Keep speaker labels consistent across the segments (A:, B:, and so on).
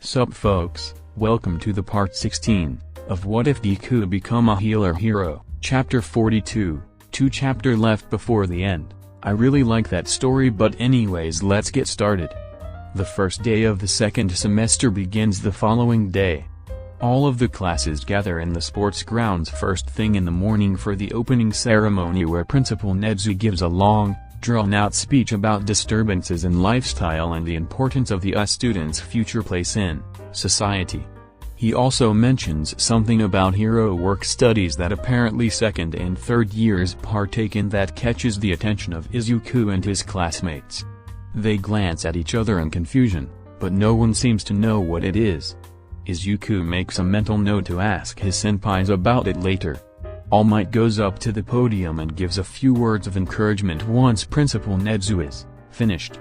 A: Sup folks, welcome to the part 16, of What If Deku Become a Healer Hero, Chapter 42, 2 chapter left before the end. I really like that story, but anyways, let's get started. The first day of the second semester begins the following day. All of the classes gather in the sports grounds first thing in the morning for the opening ceremony, where Principal Nezu gives a long, drawn-out speech about disturbances in lifestyle and the importance of the students' future place in society. He also mentions something about hero work studies that apparently second and third years partake in that catches the attention of Izuku and his classmates. They glance at each other in confusion, but no one seems to know what it is. Izuku makes a mental note to ask his senpais about it later. All Might goes up to the podium and gives a few words of encouragement once Principal Nezu is finished.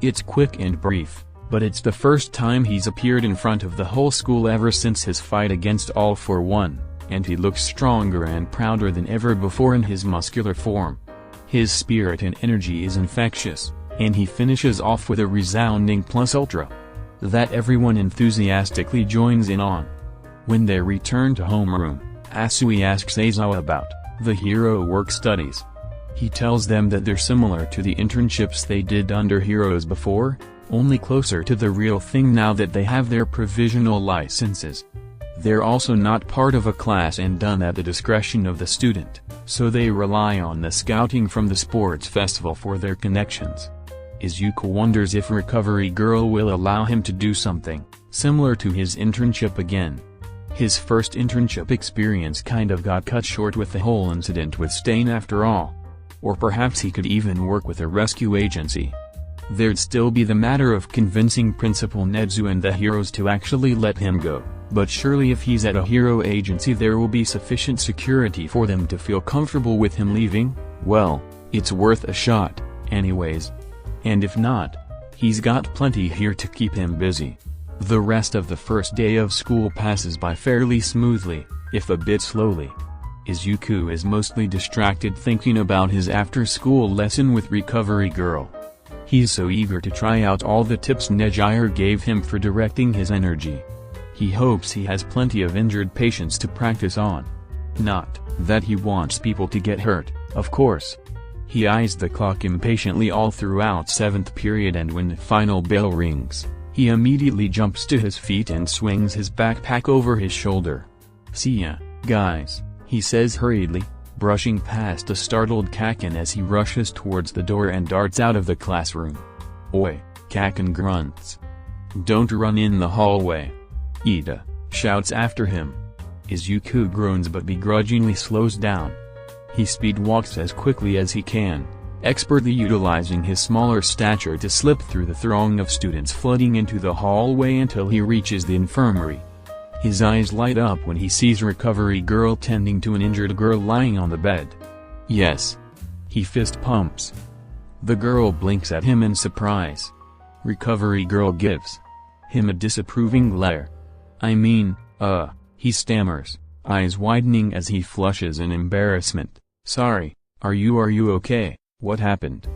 A: It's quick and brief, but it's the first time he's appeared in front of the whole school ever since his fight against All for One, and he looks stronger and prouder than ever before in his muscular form. His spirit and energy is infectious, and he finishes off with a resounding plus ultra that everyone enthusiastically joins in on. When they return to homeroom, Asui asks Aizawa about the hero work studies. He tells them that they're similar to the internships they did under heroes before, only closer to the real thing now that they have their provisional licenses. They're also not part of a class and done at the discretion of the student, so they rely on the scouting from the sports festival for their connections. Izuku wonders if Recovery Girl will allow him to do something similar to his internship again. His first internship experience kind of got cut short with the whole incident with Stain after all. Or perhaps he could even work with a rescue agency. There'd still be the matter of convincing Principal Nezu and the heroes to actually let him go, but surely if he's at a hero agency there will be sufficient security for them to feel comfortable with him leaving. Well, it's worth a shot, anyways. And if not, he's got plenty here to keep him busy. The rest of the first day of school passes by fairly smoothly, if a bit slowly. Izuku is mostly distracted thinking about his after-school lesson with Recovery Girl. He's so eager to try out all the tips Nejire gave him for directing his energy. He hopes he has plenty of injured patients to practice on. Not that he wants people to get hurt, of course. He eyes the clock impatiently all throughout 7th period, and when the final bell rings, he immediately jumps to his feet and swings his backpack over his shoulder. "See ya, guys," he says hurriedly, brushing past a startled Kaken as he rushes towards the door and darts out of the classroom. "Oi," Kaken grunts. "Don't run in the hallway." Ida shouts after him. Izuku groans but begrudgingly slows down. He speed walks as quickly as he can, expertly utilizing his smaller stature to slip through the throng of students flooding into the hallway until he reaches the infirmary. His eyes light up when he sees Recovery Girl tending to an injured girl lying on the bed. "Yes." He fist pumps. The girl blinks at him in surprise. Recovery Girl gives him a disapproving glare. He stammers, eyes widening as he flushes in embarrassment. "Sorry, are you okay? What happened?"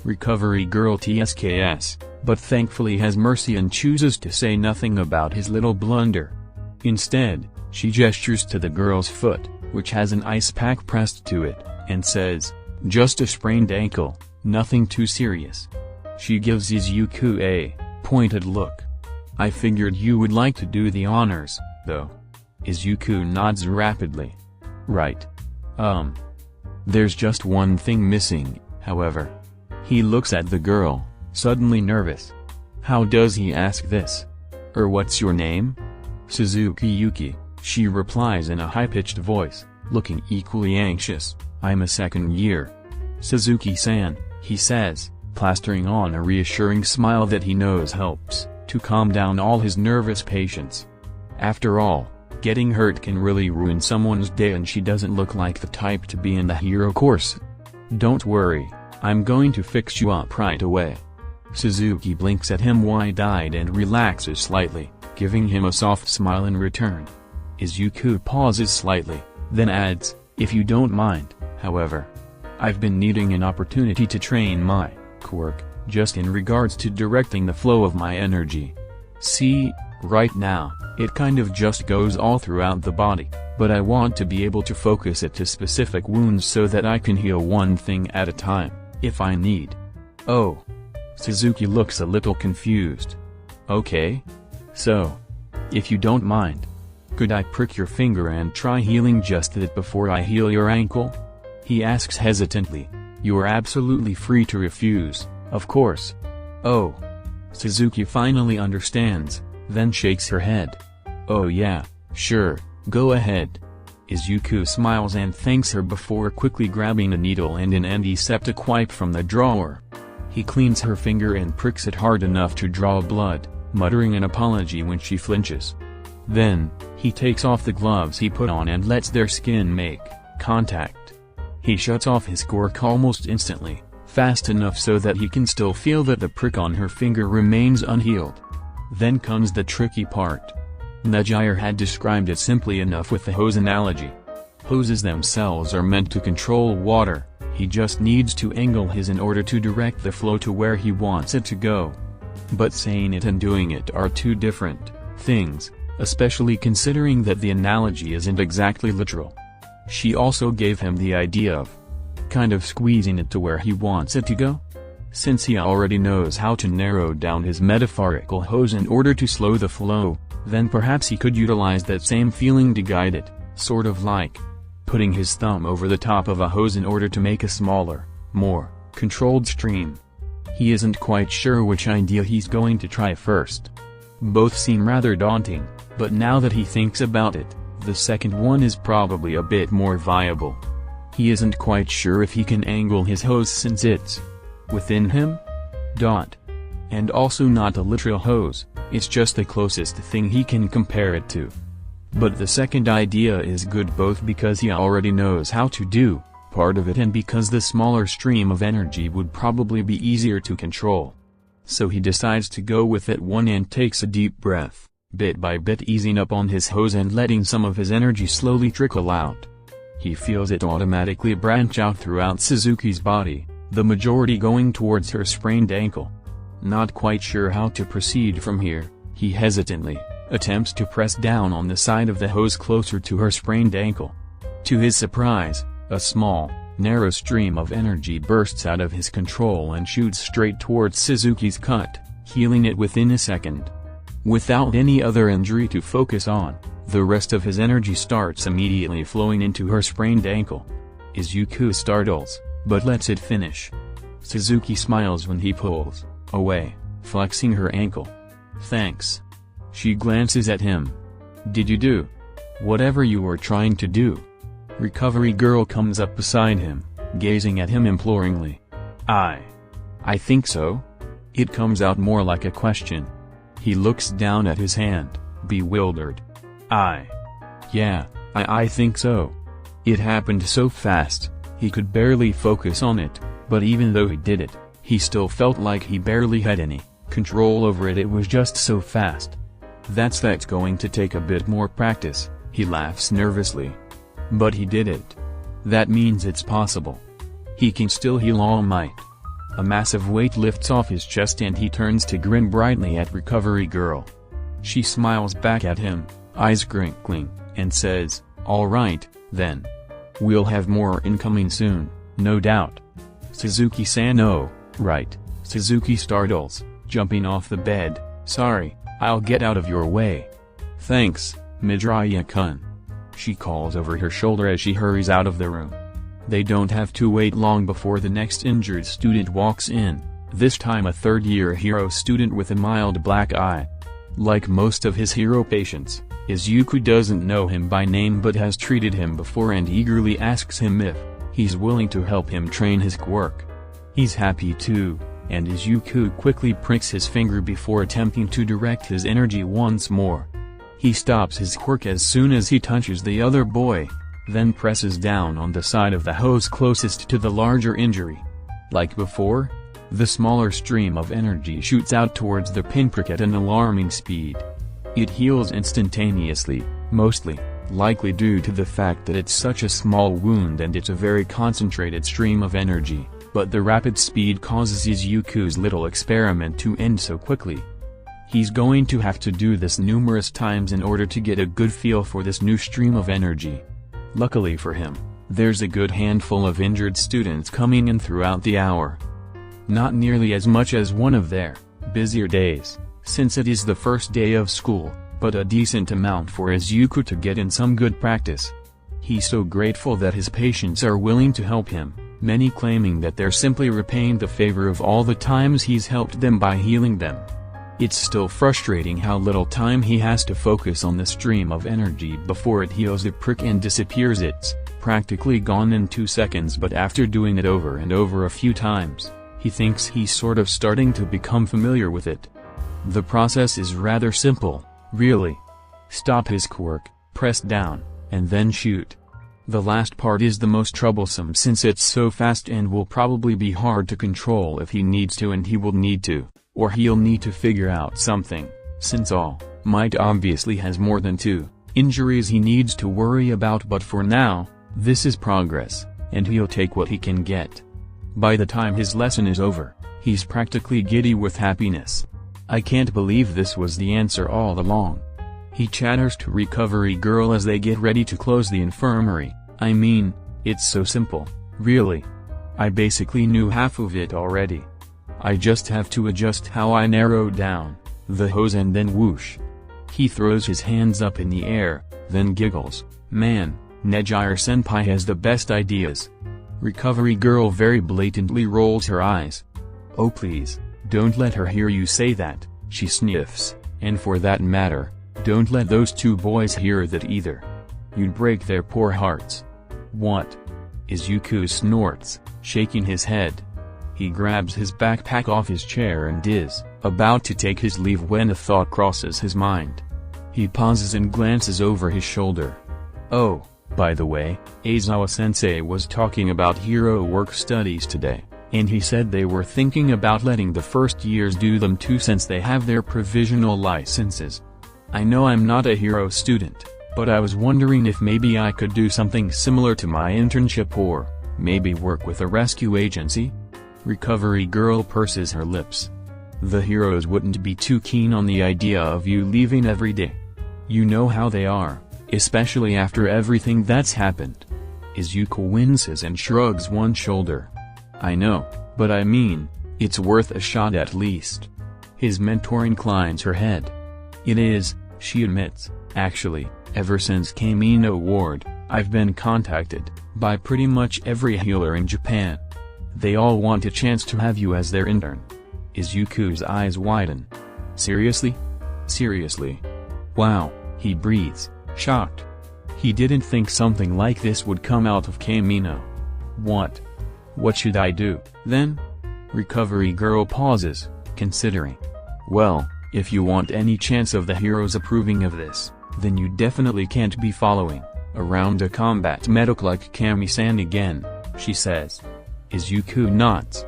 A: Recovery Girl TSKS, but thankfully has mercy and chooses to say nothing about his little blunder. Instead, she gestures to the girl's foot, which has an ice pack pressed to it, and says, "Just a sprained ankle, nothing too serious." She gives Izuku a pointed look. "I figured you would like to do the honors, though." Izuku nods rapidly. "Right. There's just one thing missing, however." He looks at the girl, suddenly nervous. "How does he ask this? What's your name?" "Suzuki Yuki," she replies in a high-pitched voice, looking equally anxious. "I'm a second year." "Suzuki-san," he says, plastering on a reassuring smile that he knows helps to calm down all his nervous patients. After all, getting hurt can really ruin someone's day, and she doesn't look like the type to be in the hero course. "Don't worry, I'm going to fix you up right away." Suzuki blinks at him wide-eyed and relaxes slightly, giving him a soft smile in return. Izuku pauses slightly, then adds, "If you don't mind, however. I've been needing an opportunity to train my quirk, just in regards to directing the flow of my energy. See, Right now, it kind of just goes all throughout the body, but I want to be able to focus it to specific wounds so that I can heal one thing at a time, if I need. Oh. Suzuki looks a little confused. Okay. So. If you don't mind. Could I prick your finger and try healing just that before I heal your ankle? He asks hesitantly. You are absolutely free to refuse, of course. Oh. Suzuki finally understands, then shakes her head. Oh yeah, sure, go ahead. Izuku smiles and thanks her before quickly grabbing a needle and an antiseptic wipe from the drawer. He cleans her finger and pricks it hard enough to draw blood, muttering an apology when she flinches. Then, he takes off the gloves he put on and lets their skin make contact. He shuts off his quirk almost instantly, fast enough so that he can still feel that the prick on her finger remains unhealed. Then comes the tricky part. Najire had described it simply enough with the hose analogy. Hoses themselves are meant to control water, he just needs to angle his in order to direct the flow to where he wants it to go. But saying it and doing it are two different things, especially considering that the analogy isn't exactly literal. She also gave him the idea of kind of squeezing it to where he wants it to go. Since he already knows how to narrow down his metaphorical hose in order to slow the flow, then perhaps he could utilize that same feeling to guide it, sort of like putting his thumb over the top of a hose in order to make a smaller, more controlled stream. He isn't quite sure which idea he's going to try first. Both seem rather daunting, but now that he thinks about it, the second one is probably a bit more viable. He isn't quite sure if he can angle his hose since it's within him? And also not a literal hose, it's just the closest thing he can compare it to. But the second idea is good both because he already knows how to do part of it and because the smaller stream of energy would probably be easier to control. So he decides to go with that one and takes a deep breath, bit by bit easing up on his hose and letting some of his energy slowly trickle out. He feels it automatically branch out throughout Suzuki's body, the majority going towards her sprained ankle. Not quite sure how to proceed from here, he hesitantly attempts to press down on the side of the hose closer to her sprained ankle. To his surprise, a small, narrow stream of energy bursts out of his control and shoots straight towards Suzuki's cut, healing it within a second. Without any other injury to focus on, the rest of his energy starts immediately flowing into her sprained ankle. Izuku startles, but lets it finish. Suzuki smiles when he pulls away, flexing her ankle. Thanks. She glances at him. Did you do whatever you were trying to do? Recovery girl comes up beside him, gazing at him imploringly. I think so. It comes out more like a question. He looks down at his hand, bewildered. Yeah, I think so. It happened so fast, he could barely focus on it, but even though he did it, he still felt like he barely had any control over it. It was just so fast. That's going to take a bit more practice, he laughs nervously. But he did it. That means it's possible. He can still heal All Might. A massive weight lifts off his chest and he turns to grin brightly at Recovery Girl. She smiles back at him, eyes crinkling, and says, "All right, then. We'll have more incoming soon, no doubt." Suzuki-san, oh, right. Suzuki startles, jumping off the bed. Sorry, I'll get out of your way. Thanks, Midoriya-kun. She calls over her shoulder as she hurries out of the room. They don't have to wait long before the next injured student walks in, this time a third-year hero student with a mild black eye. Like most of his hero patients, Izuku doesn't know him by name but has treated him before and eagerly asks him if he's willing to help him train his quirk. He's happy too, and Izuku quickly pricks his finger before attempting to direct his energy once more. He stops his quirk as soon as he touches the other boy, then presses down on the side of the hose closest to the larger injury. Like before, the smaller stream of energy shoots out towards the pinprick at an alarming speed. It heals instantaneously, mostly, likely due to the fact that it's such a small wound and it's a very concentrated stream of energy, but the rapid speed causes Izuku's little experiment to end so quickly. He's going to have to do this numerous times in order to get a good feel for this new stream of energy. Luckily for him, there's a good handful of injured students coming in throughout the hour. Not nearly as much as one of their busier days, since it is the first day of school, but a decent amount for Izuku to get in some good practice. He's so grateful that his patients are willing to help him, many claiming that they're simply repaying the favor of all the times he's helped them by healing them. It's still frustrating how little time he has to focus on the stream of energy before it heals the prick and disappears. It's practically gone in 2 seconds, but after doing it over and over a few times, he thinks he's sort of starting to become familiar with it. The process is rather simple, really. Stop his quirk, press down, and then shoot. The last part is the most troublesome since it's so fast and will probably be hard to control if he needs to, and he will need to, or he'll need to figure out something, since All Might obviously has more than 2 injuries he needs to worry about, but for now, this is progress, and he'll take what he can get. By the time his lesson is over, he's practically giddy with happiness. I can't believe this was the answer all along. He chatters to Recovery Girl as they get ready to close the infirmary. I mean, it's so simple, really. I basically knew half of it already. I just have to adjust how I narrow down the hose and then whoosh. He throws his hands up in the air, then giggles. Man, Nejire-senpai has the best ideas. Recovery Girl very blatantly rolls her eyes. Oh please, don't let her hear you say that, she sniffs, and for that matter, don't let those 2 boys hear that either. You'd break their poor hearts. What? Izuku snorts, shaking his head. He grabs his backpack off his chair and is about to take his leave when a thought crosses his mind. He pauses and glances over his shoulder. Oh, by the way, Aizawa-sensei was talking about hero work studies today, and he said they were thinking about letting the first years do them too since they have their provisional licenses. I know I'm not a hero student, but I was wondering if maybe I could do something similar to my internship, or maybe work with a rescue agency? Recovery Girl purses her lips. The heroes wouldn't be too keen on the idea of you leaving every day. You know how they are, especially after everything that's happened. Izuku winces and shrugs one shoulder. I know, but I mean, it's worth a shot at least. His mentor inclines her head. It is, she admits. Actually, ever since Kamino Ward, I've been contacted by pretty much every healer in Japan. They all want a chance to have you as their intern. Izuku's eyes widen. Seriously? Seriously? Wow, he breathes, shocked. He didn't think something like this would come out of Kamino. What should I do, then? Recovery Girl pauses, considering. Well, if you want any chance of the heroes approving of this, then you definitely can't be following around a combat medic like Kami-san again, she says. Izuku nods.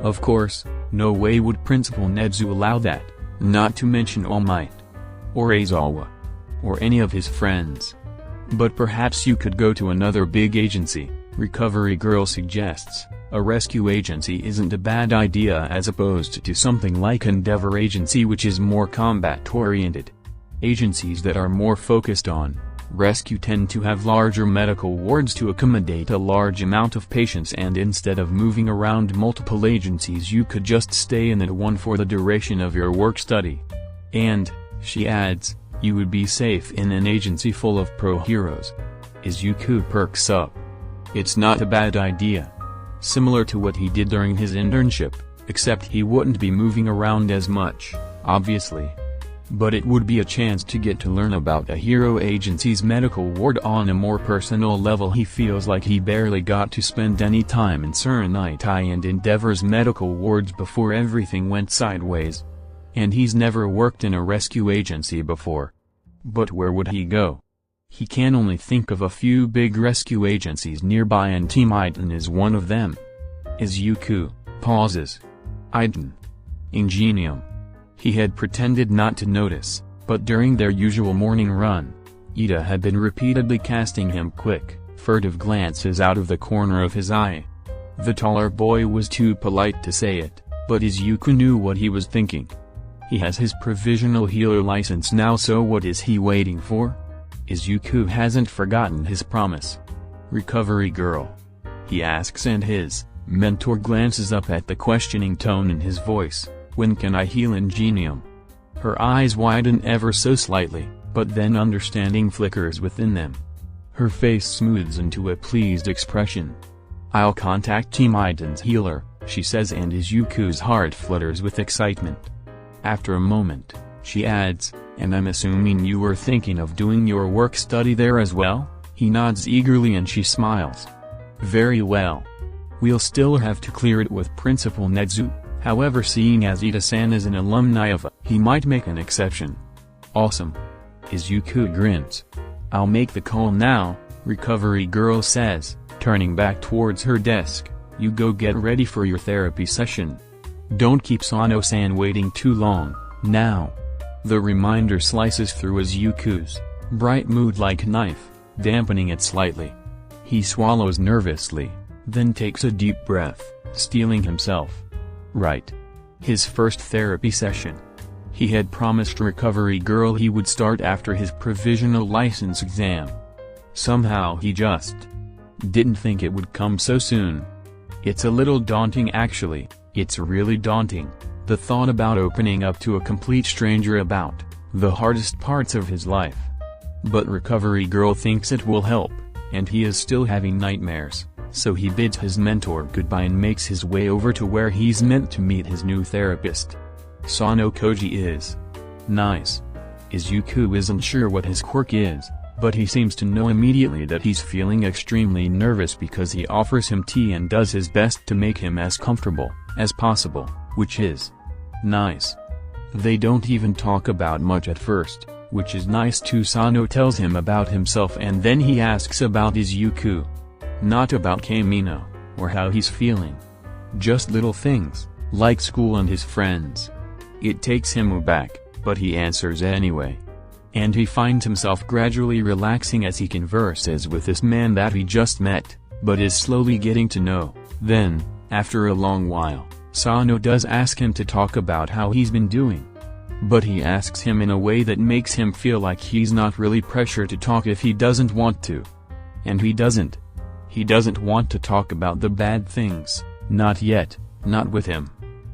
A: Of course, no way would Principal Nezu allow that, not to mention All Might. Or Aizawa. Or any of his friends. But perhaps you could go to another big agency, Recovery Girl suggests. A rescue agency isn't a bad idea as opposed to something like Endeavor Agency, which is more combat-oriented. Agencies that are more focused on rescue tend to have larger medical wards to accommodate a large amount of patients, and instead of moving around multiple agencies you could just stay in that one for the duration of your work study. And, she adds, you would be safe in an agency full of pro-heroes. Izuku perks up. It's not a bad idea. Similar to what he did during his internship, except he wouldn't be moving around as much, obviously. But it would be a chance to get to learn about a hero agency's medical ward on a more personal level. He feels like he barely got to spend any time in Tsurunitai and Endeavor's medical wards before everything went sideways. And he's never worked in a rescue agency before. But where would he go? He can only think of a few big rescue agencies nearby, and Team Iton is one of them. Izuku pauses. Iton. Ingenium. He had pretended not to notice, but during their usual morning run, Ida had been repeatedly casting him quick, furtive glances out of the corner of his eye. The taller boy was too polite to say it, but Izuku knew what he was thinking. He has his provisional healer license now, so what is he waiting for? Izuku hasn't forgotten his promise. Recovery girl? He asks, and his mentor glances up at the questioning tone in his voice. When can I heal Ingenium? Her eyes widen ever so slightly, but then understanding flickers within them. Her face smooths into a pleased expression. I'll contact Team Iden's healer, she says, and Izuku's heart flutters with excitement. After a moment, she adds, and I'm assuming you were thinking of doing your work study there as well? He nods eagerly and she smiles. Very well. We'll still have to clear it with Principal Netsu, however, seeing as Ida-san is an alumni of he might make an exception. Awesome. Izuku grins. I'll make the call now, Recovery girl says, turning back towards her desk. You go get ready for your therapy session. Don't keep Sano-san waiting too long, now. The reminder slices through Izuku's bright mood like a knife, dampening it slightly. He swallows nervously, then takes a deep breath, steeling himself. Right. His first therapy session. He had promised Recovery girl he would start after his provisional license exam. Somehow he just didn't think it would come so soon. It's a little daunting actually, it's really daunting, the thought about opening up to a complete stranger about the hardest parts of his life. But Recovery girl thinks it will help, and he is still having nightmares, so he bids his mentor goodbye and makes his way over to where he's meant to meet his new therapist. Sano Koji is nice. Izuku isn't sure what his quirk is, but he seems to know immediately that he's feeling extremely nervous because he offers him tea and does his best to make him as comfortable as possible, which is nice. They don't even talk about much at first, which is nice too. Sano tells him about himself and then he asks about Izuku. Not about Kamino, or how he's feeling. Just little things, like school and his friends. It takes him aback, but he answers anyway. And he finds himself gradually relaxing as he converses with this man that he just met, but is slowly getting to know. Then, after a long while, Sano does ask him to talk about how he's been doing. But he asks him in a way that makes him feel like he's not really pressured to talk if he doesn't want to. And he doesn't. He doesn't want to talk about the bad things, not yet, not with him.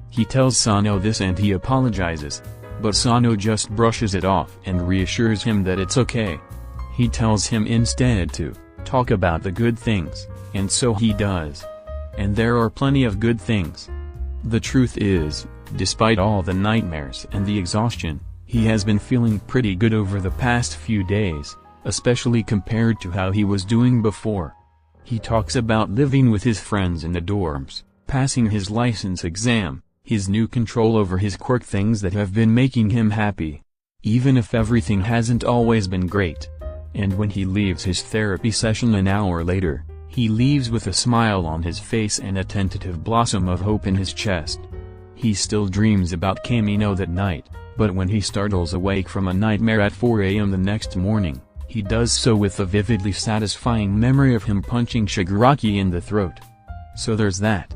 A: He tells Sano this and he apologizes. But Sano just brushes it off and reassures him that it's okay. He tells him instead to talk about the good things, and so he does. And there are plenty of good things. The truth is, despite all the nightmares and the exhaustion, he has been feeling pretty good over the past few days, especially compared to how he was doing before. He talks about living with his friends in the dorms, passing his license exam, his new control over his quirk, things that have been making him happy, even if everything hasn't always been great. And when he leaves his therapy session an hour later, he leaves with a smile on his face and a tentative blossom of hope in his chest. He still dreams about Kamino that night, but when he startles awake from a nightmare at 4 a.m. the next morning, he does so with a vividly satisfying memory of him punching Shigaraki in the throat. So there's that.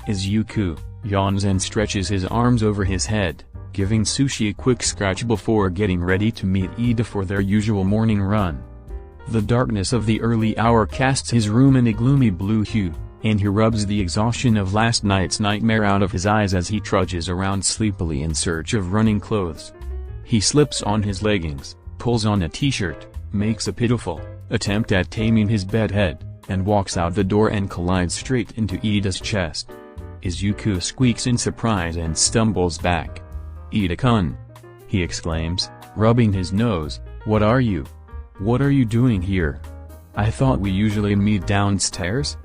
A: Izuku yawns and stretches his arms over his head, giving Sushi a quick scratch before getting ready to meet Ida for their usual morning run. The darkness of the early hour casts his room in a gloomy blue hue, and he rubs the exhaustion of last night's nightmare out of his eyes as he trudges around sleepily in search of running clothes. He slips on his leggings, pulls on a t-shirt, makes a pitiful attempt at taming his bedhead, and walks out the door and collides straight into Ida's chest. Izuku squeaks in surprise and stumbles back. Ida-kun! He exclaims, rubbing his nose, what are you? What are you doing here? I thought we usually meet downstairs?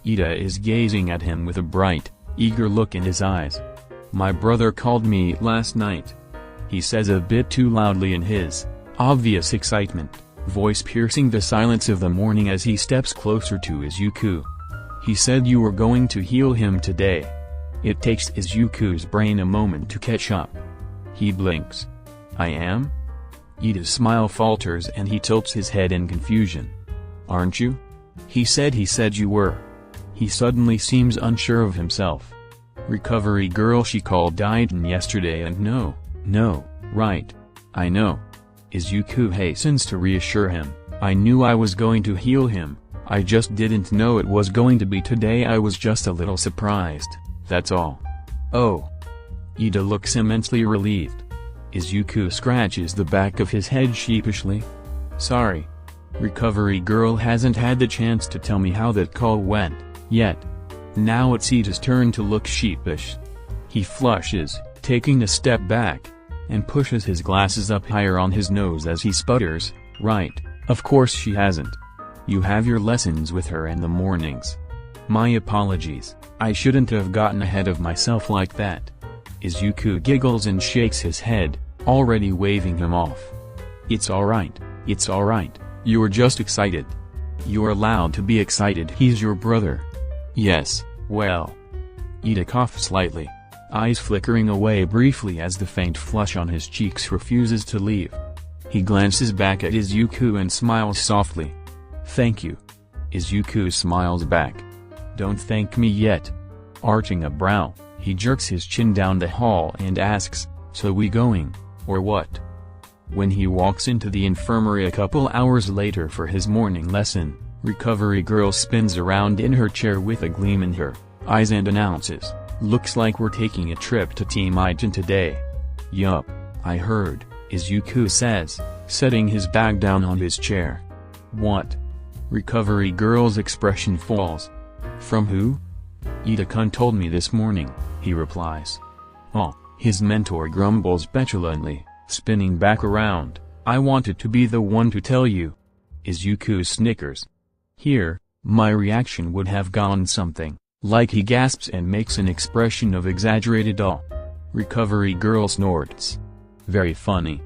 A: Ida is gazing at him with a bright, eager look in his eyes. My brother called me last night. He says a bit too loudly in his obvious excitement, voice piercing the silence of the morning as he steps closer to Izuku. He said you were going to heal him today. It takes Izuku's brain a moment to catch up. He blinks. I am? Ida's smile falters and he tilts his head in confusion. Aren't you? He said you were. He suddenly seems unsure of himself. Recovery girl, she called Daiton yesterday and no, No, right. I know. Izuku hastens to reassure him. I knew I was going to heal him, I just didn't know it was going to be today. I was just a little surprised, that's all. Oh. Ida looks immensely relieved. Izuku scratches the back of his head sheepishly. Sorry. Recovery girl hasn't had the chance to tell me how that call went, yet. Now it's Ida's turn to look sheepish. He flushes, taking a step back, and pushes his glasses up higher on his nose as he sputters, right, of course she hasn't. You have your lessons with her in the mornings. My apologies, I shouldn't have gotten ahead of myself like that. Izuku giggles and shakes his head, already waving him off. It's alright, you're just excited. You're allowed to be excited, he's your brother. Yes, well. Ida coughs slightly, eyes flickering away briefly as the faint flush on his cheeks refuses to leave. He glances back at Izuku and smiles softly. Thank you. Izuku smiles back. Don't thank me yet. Arching a brow, he jerks his chin down the hall and asks, so we going, or what? When he walks into the infirmary a couple hours later for his morning lesson, recovery girl spins around in her chair with a gleam in her eyes and announces, looks like we're taking a trip to Team Iton today. Yup, I heard, Izuku says, setting his bag down on his chair. What? Recovery girl's expression falls. From who? Ida-kun told me this morning, he replies. Oh, his mentor grumbles petulantly, spinning back around. I wanted to be the one to tell you. Izuku snickers. Here, my reaction would have gone something like he gasps and makes an expression of exaggerated awe. Recovery girl snorts. Very funny.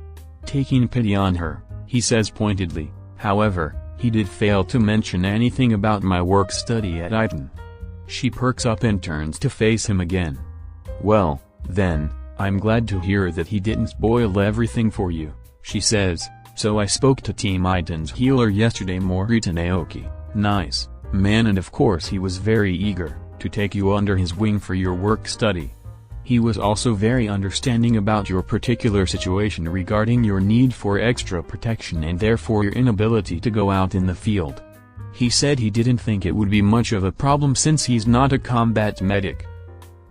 A: Taking pity on her, he says pointedly, however, he did fail to mention anything about my work study at Iton. She perks up and turns to face him again. Well, then, I'm glad to hear that he didn't spoil everything for you, she says, so I spoke to Team Iton's healer yesterday, Morita Naoki. Nice man, and of course he was very eager to take you under his wing for your work study. He was also very understanding about your particular situation regarding your need for extra protection and therefore your inability to go out in the field. He said he didn't think it would be much of a problem since he's not a combat medic.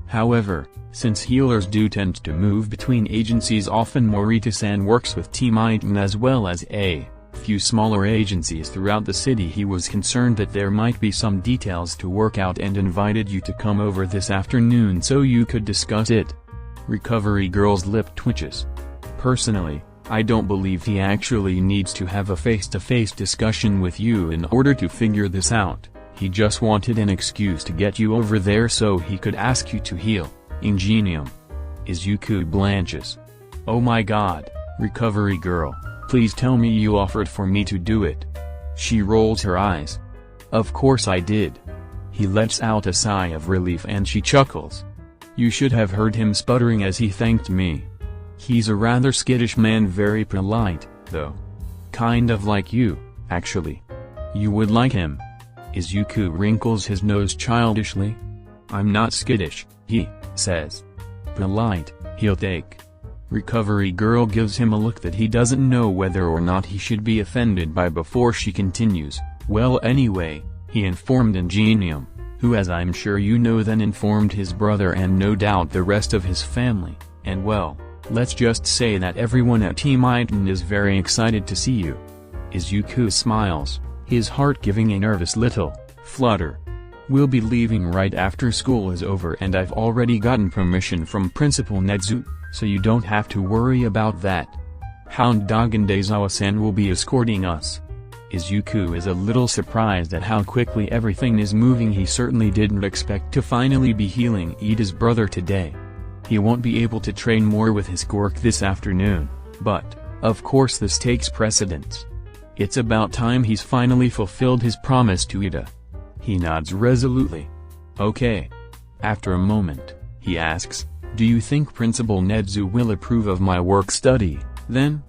A: However, since healers do tend to move between agencies often, Morita-san works with Team Iton as well as a few smaller agencies throughout the city. He was concerned that there might be some details to work out and invited you to come over this afternoon so you could discuss it. Recovery girl's lip twitches. Personally, I don't believe he actually needs to have a face-to-face discussion with you in order to figure this out. He just wanted an excuse to get you over there so he could ask you to heal. Ingenium. Izuku blanches. Oh my god, recovery girl, please tell me you offered for me to do it. She rolls her eyes. Of course I did. He lets out a sigh of relief and she chuckles. You should have heard him sputtering as he thanked me. He's a rather skittish man, very polite, though. Kind of like you, actually. You would like him. Izuku wrinkles his nose childishly. I'm not skittish, he says. Polite, he'll take. Recovery girl gives him a look that he doesn't know whether or not he should be offended by before she continues. Well, anyway, he informed Ingenium, who, as I'm sure you know, then informed his brother and no doubt the rest of his family, and well, let's just say that everyone at Team Iton is very excited to see you. Izuku smiles, his heart giving a nervous little flutter. We'll be leaving right after school is over and I've already gotten permission from Principal Netsu, so you don't have to worry about that. Hound Dog and Daizawa-san will be escorting us. Izuku is a little surprised at how quickly everything is moving. He certainly didn't expect to finally be healing Ida's brother today. He won't be able to train more with his quirk this afternoon, but, of course, this takes precedence. It's about time he's finally fulfilled his promise to Ida. He nods resolutely. Okay. After a moment, he asks, do you think Principal Netsu will approve of my work study, then?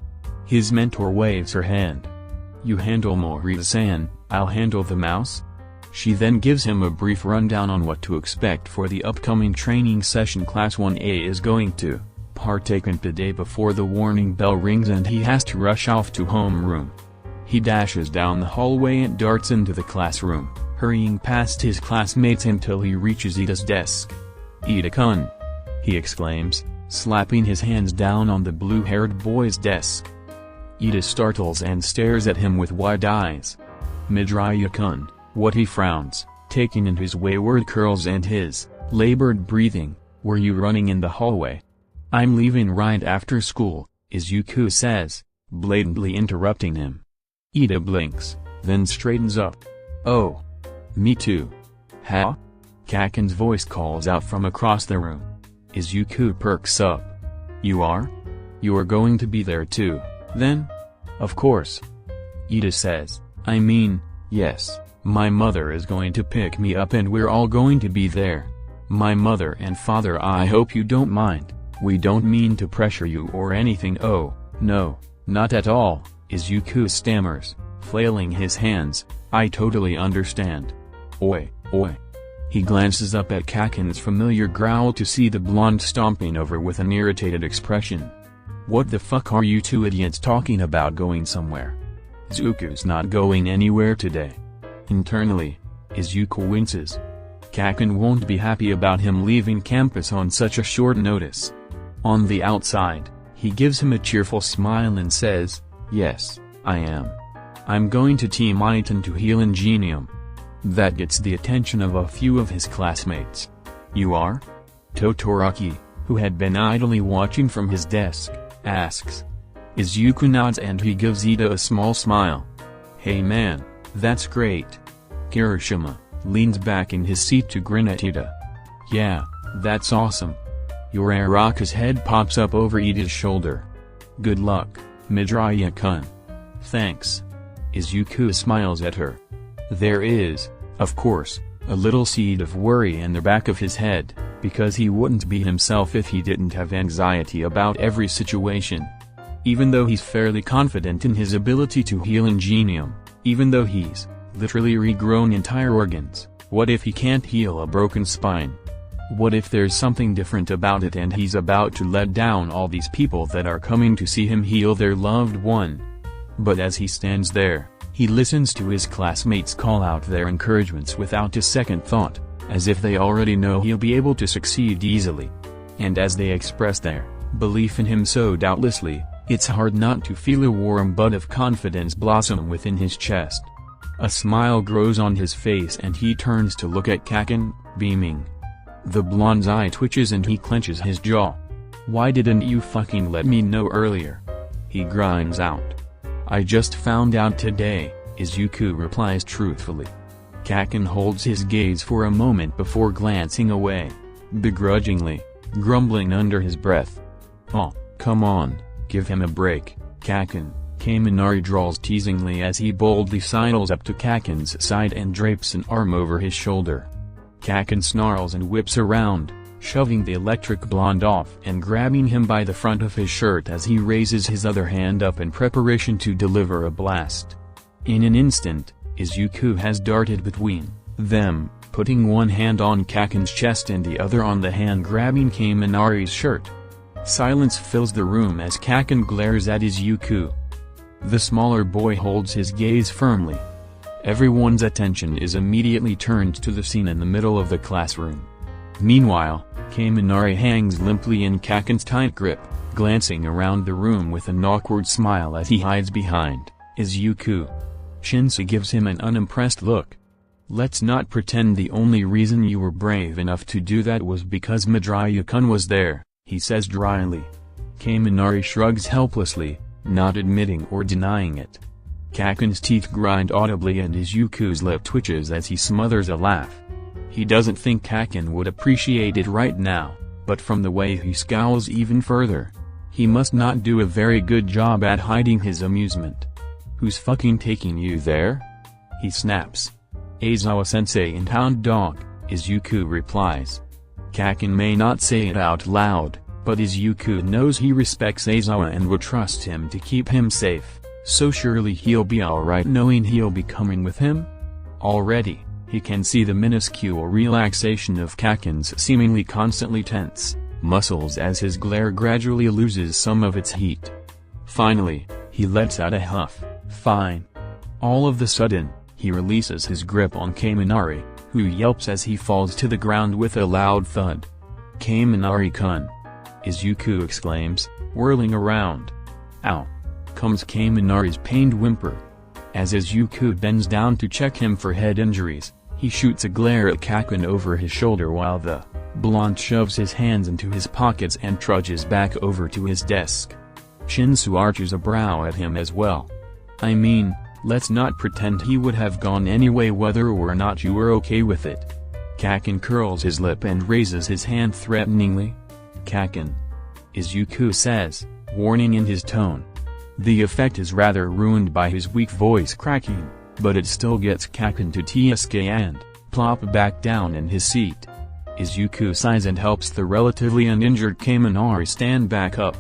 A: His mentor waves her hand. You handle Morita-san, I'll handle the mouse. She then gives him a brief rundown on what to expect for the upcoming training session Class 1A is going to partaken today before the warning bell rings and he has to rush off to homeroom. He dashes down the hallway and darts into the classroom, hurrying past his classmates until he reaches Ida's desk. "Ida-kun!" he exclaims, slapping his hands down on the blue-haired boy's desk. Ida startles and stares at him with wide eyes. "Midoriya-kun," what he frowns, taking in his wayward curls and his labored breathing. "Were you running in the hallway?" "I'm leaving right after school," Izuku says, blatantly interrupting him. Ida blinks, then straightens up. "Oh. Me too." "Huh?" Kaken's voice calls out from across the room. Izuku perks up. "You are? You are going to be there too, then?" "Of course." Ida says, "I mean, yes, my mother is going to pick me up and we're all going to be there. My mother and father, I hope you don't mind, we don't mean to pressure you or anything." "Oh, no, not at all," Izuku stammers, flailing his hands, "I totally understand." "Oi, oi." He glances up at Kaken's familiar growl to see the blonde stomping over with an irritated expression. "What the fuck are you two idiots talking about going somewhere?" "Izuku's not going anywhere today." Internally, Izuku winces. Kaken won't be happy about him leaving campus on such a short notice. On the outside, he gives him a cheerful smile and says, "Yes, I am. I'm going to Team Iton to heal Ingenium." That gets the attention of a few of his classmates. "You are?" Todoroki, who had been idly watching from his desk, asks. Izuku nods and he gives Ida a small smile. "Hey man, that's great." Kirishima leans back in his seat to grin at Ida. "Yeah, that's awesome." Yoraraka's head pops up over Ida's shoulder. "Good luck, Midoriya-kun." "Thanks." Izuku smiles at her. There is, of course, a little seed of worry in the back of his head, because he wouldn't be himself if he didn't have anxiety about every situation. Even though he's fairly confident in his ability to heal Ingenium, even though he's literally regrown entire organs, what if he can't heal a broken spine? What if there's something different about it and he's about to let down all these people that are coming to see him heal their loved one? But as he stands there, he listens to his classmates call out their encouragements without a second thought, as if they already know he'll be able to succeed easily. And as they express their belief in him so doubtlessly, it's hard not to feel a warm bud of confidence blossom within his chest. A smile grows on his face and he turns to look at Kaken, beaming. The blonde's eye twitches and he clenches his jaw. "Why didn't you fucking let me know earlier?" he grinds out. "I just found out today," Izuku replies truthfully. Kaken holds his gaze for a moment before glancing away, begrudgingly, grumbling under his breath. "Oh, come on, give him a break, Kaken," Kaminari drawls teasingly as he boldly sidles up to Kaken's side and drapes an arm over his shoulder. Kaken snarls and whips around, shoving the electric blonde off and grabbing him by the front of his shirt as he raises his other hand up in preparation to deliver a blast. In an instant, Izuku has darted between them, putting one hand on Kaken's chest and the other on the hand grabbing Kaminari's shirt. Silence fills the room as Kaken glares at Izuku. The smaller boy holds his gaze firmly. Everyone's attention is immediately turned to the scene in the middle of the classroom. Meanwhile, Kaminari hangs limply in Kaken's tight grip, glancing around the room with an awkward smile as he hides behind Izuku. Shinsu gives him an unimpressed look. "Let's not pretend the only reason you were brave enough to do that was because Midoriya-kun was there," he says dryly. Kaminari shrugs helplessly, not admitting or denying it. Kaken's teeth grind audibly and Izuku's lip twitches as he smothers a laugh. He doesn't think Kaken would appreciate it right now, but from the way he scowls even further, he must not do a very good job at hiding his amusement. "Who's fucking taking you there?" he snaps. "Aizawa-sensei and Hound Dog," Izuku replies. Kaken may not say it out loud, but Izuku knows he respects Aizawa and would trust him to keep him safe, so surely he'll be alright knowing he'll be coming with him? Already, he can see the minuscule relaxation of Kaken's seemingly constantly tense, muscles as his glare gradually loses some of its heat. Finally, he lets out a huff. Fine. All of the sudden, he releases his grip on Kaminari, who yelps as he falls to the ground with a loud thud. "Kaminari-kun!" Izuku exclaims, whirling around. "Ow!" comes Kaminari's pained whimper. As Izuku bends down to check him for head injuries, he shoots a glare at Kaken over his shoulder while the blonde shoves his hands into his pockets and trudges back over to his desk. Shinsu arches a brow at him as well. "I mean, let's not pretend he would have gone anyway whether or not you were okay with it." Kaken curls his lip and raises his hand threateningly. "Kaken," Izuku says, warning in his tone. The effect is rather ruined by his weak voice cracking, but it still gets Kaken to tsk and plop back down in his seat. Izuku sighs and helps the relatively uninjured Kaminari stand back up.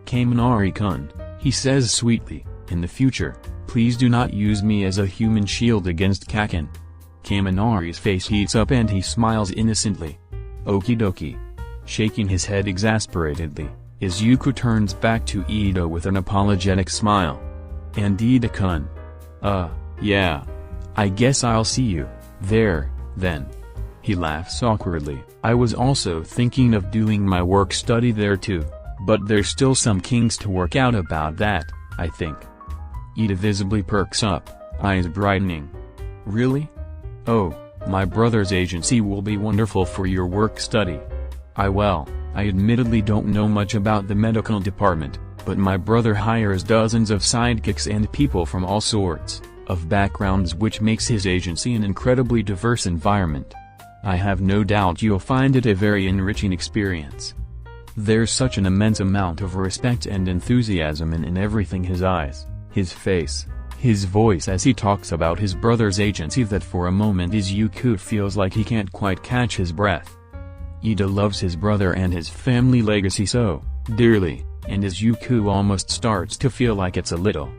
A: "Kaminari-kun," he says sweetly, "in the future, please do not use me as a human shield against Kaken." Kaminari's face heats up and he smiles innocently. "Okie dokie." Shaking his head exasperatedly, Izuku turns back to Ida with an apologetic smile. "And Ida-kun. Yeah. I guess I'll see you there, then." He laughs awkwardly. "I was also thinking of doing my work study there too, but there's still some kinks to work out about that, I think." Ida visibly perks up, eyes brightening. "Really? Oh, my brother's agency will be wonderful for your work study. I admittedly don't know much about the medical department, but my brother hires dozens of sidekicks and people from all sorts of backgrounds, which makes his agency an incredibly diverse environment. I have no doubt you'll find it a very enriching experience." There's such an immense amount of respect and enthusiasm in everything, his eyes, his face, his voice as he talks about his brother's agency, that for a moment Izuku feels like he can't quite catch his breath. Ida loves his brother and his family legacy so dearly, and Izuku almost starts to feel like it's a little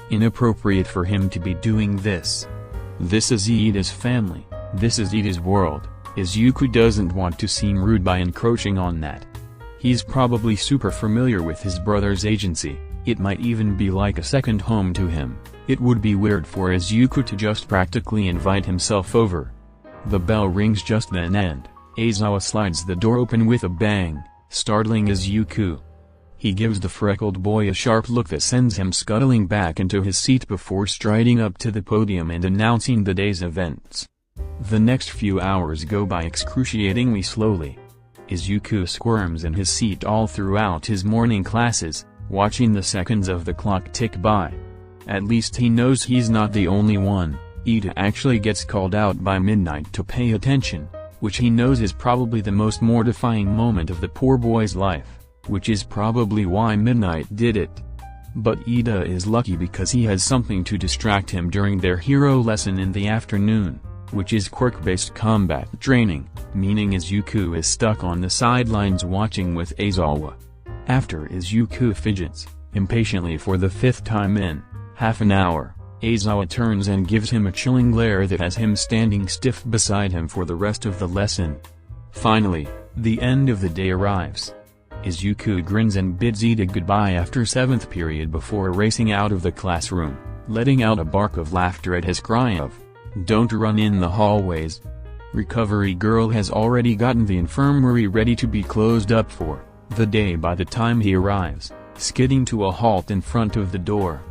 A: inappropriate for him to be doing this. This is Ida's family, this is Ida's world. Izuku doesn't want to seem rude by encroaching on that. He's probably super familiar with his brother's agency, it might even be like a second home to him. It would be weird for Izuku to just practically invite himself over. The bell rings just then and Aizawa slides the door open with a bang, startling Izuku. He gives the freckled boy a sharp look that sends him scuttling back into his seat before striding up to the podium and announcing the day's events. The next few hours go by excruciatingly slowly. Izuku squirms in his seat all throughout his morning classes, watching the seconds of the clock tick by. At least he knows he's not the only one. Ida actually gets called out by midnight to pay attention, which he knows is probably the most mortifying moment of the poor boy's life, which is probably why Midnight did it. But Ida is lucky because he has something to distract him during their hero lesson in the afternoon, which is quirk-based combat training, meaning Izuku is stuck on the sidelines watching with Aizawa. After Izuku fidgets impatiently for the 5th time in half an hour, Aizawa turns and gives him a chilling glare that has him standing stiff beside him for the rest of the lesson. Finally, the end of the day arrives. Izuku grins and bids Ida goodbye after 7th period before racing out of the classroom, letting out a bark of laughter at his cry of, "Don't run in the hallways." Recovery Girl has already gotten the infirmary ready to be closed up for the day by the time he arrives, skidding to a halt in front of the door.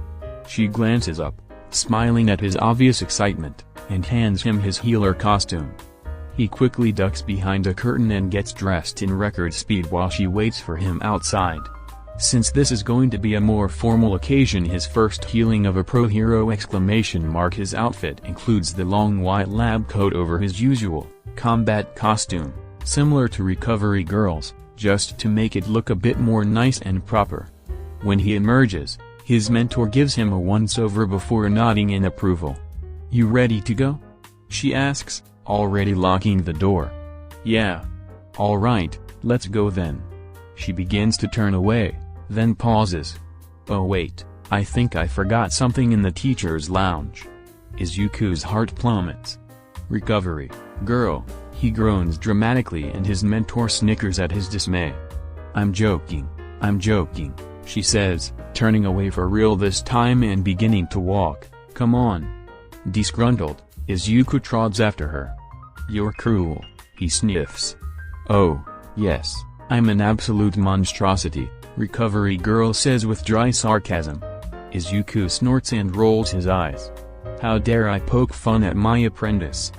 A: She glances up, smiling at his obvious excitement, and hands him his healer costume. He quickly ducks behind a curtain and gets dressed in record speed while she waits for him outside. Since this is going to be a more formal occasion, his first healing of a pro hero ! His outfit includes the long white lab coat over his usual combat costume, similar to Recovery Girl's, just to make it look a bit more nice and proper. When he emerges, his mentor gives him a once-over before nodding in approval. "You ready to go?" she asks, already locking the door. "Yeah. All right, let's go then." She begins to turn away, then pauses. "Oh wait, I think I forgot something in the teacher's lounge." Izuku's heart plummets. "Recovery Girl," he groans dramatically, and his mentor snickers at his dismay. I'm joking, she says, turning away for real this time and beginning to walk. Come on. Disgruntled, Izuku trots after her. You're cruel, he sniffs. Oh, yes, I'm an absolute monstrosity, Recovery Girl says with dry sarcasm. Izuku snorts and rolls his eyes. How dare I poke fun at my apprentice?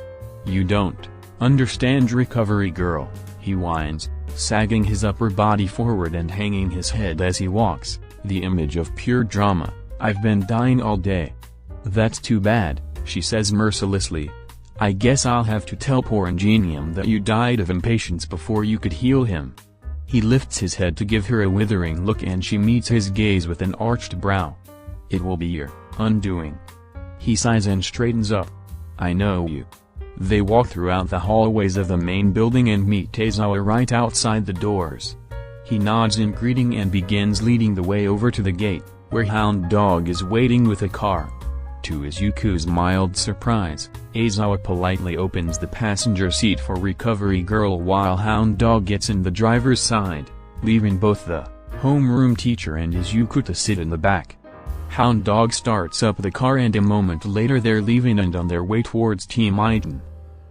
A: You don't understand, Recovery Girl, he whines, sagging his upper body forward and hanging his head as he walks, the image of pure drama. I've been dying all day. That's too bad, she says mercilessly. I guess I'll have to tell poor Ingenium that you died of impatience before you could heal him. He lifts his head to give her a withering look and she meets his gaze with an arched brow. It will be your undoing. He sighs and straightens up. I know you. They walk throughout the hallways of the main building and meet Aizawa right outside the doors. He nods in greeting and begins leading the way over to the gate, where Hound Dog is waiting with a car. To Izuku's mild surprise, Aizawa politely opens the passenger seat for Recovery Girl while Hound Dog gets in the driver's side, leaving both the homeroom teacher and Izuku to sit in the back. Hound Dog starts up the car and a moment later they're leaving and on their way towards Team Iden.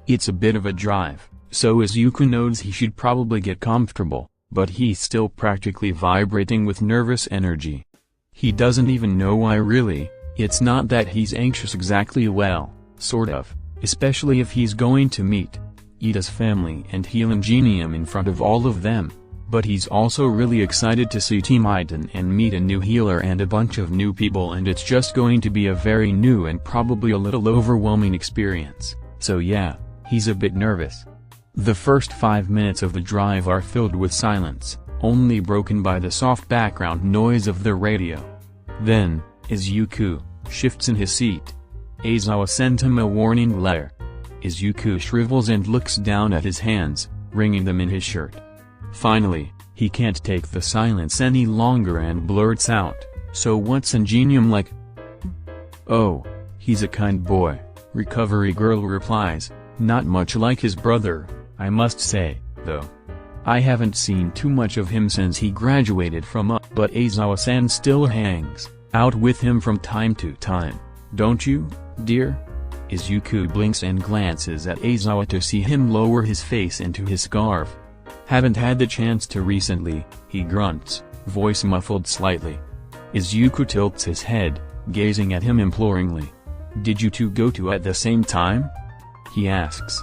A: It's a bit of a drive, so Izuku knows he should probably get comfortable, but he's still practically vibrating with nervous energy. He doesn't even know why really. It's not that he's anxious exactly, well, sort of, especially if he's going to meet Ida's family and heal Ingenium in front of all of them, but he's also really excited to see Team Iden and meet a new healer and a bunch of new people, and it's just going to be a very new and probably a little overwhelming experience, so yeah, he's a bit nervous. The first 5 minutes of the drive are filled with silence, only broken by the soft background noise of the radio. Then, Izuku shifts in his seat. Aizawa sends him a warning letter. Izuku shrivels and looks down at his hands, wringing them in his shirt. Finally, he can't take the silence any longer and blurts out, so what's Ingenium like? Oh, he's a kind boy, Recovery Girl replies, not much like his brother, I must say, though. I haven't seen too much of him since he graduated from but Aizawa-san still hangs out with him from time to time, don't you, dear? Izuku blinks and glances at Aizawa to see him lower his face into his scarf. Haven't had the chance to recently, he grunts, voice muffled slightly. Izuku tilts his head, gazing at him imploringly. Did you two go to at the same time? He asks.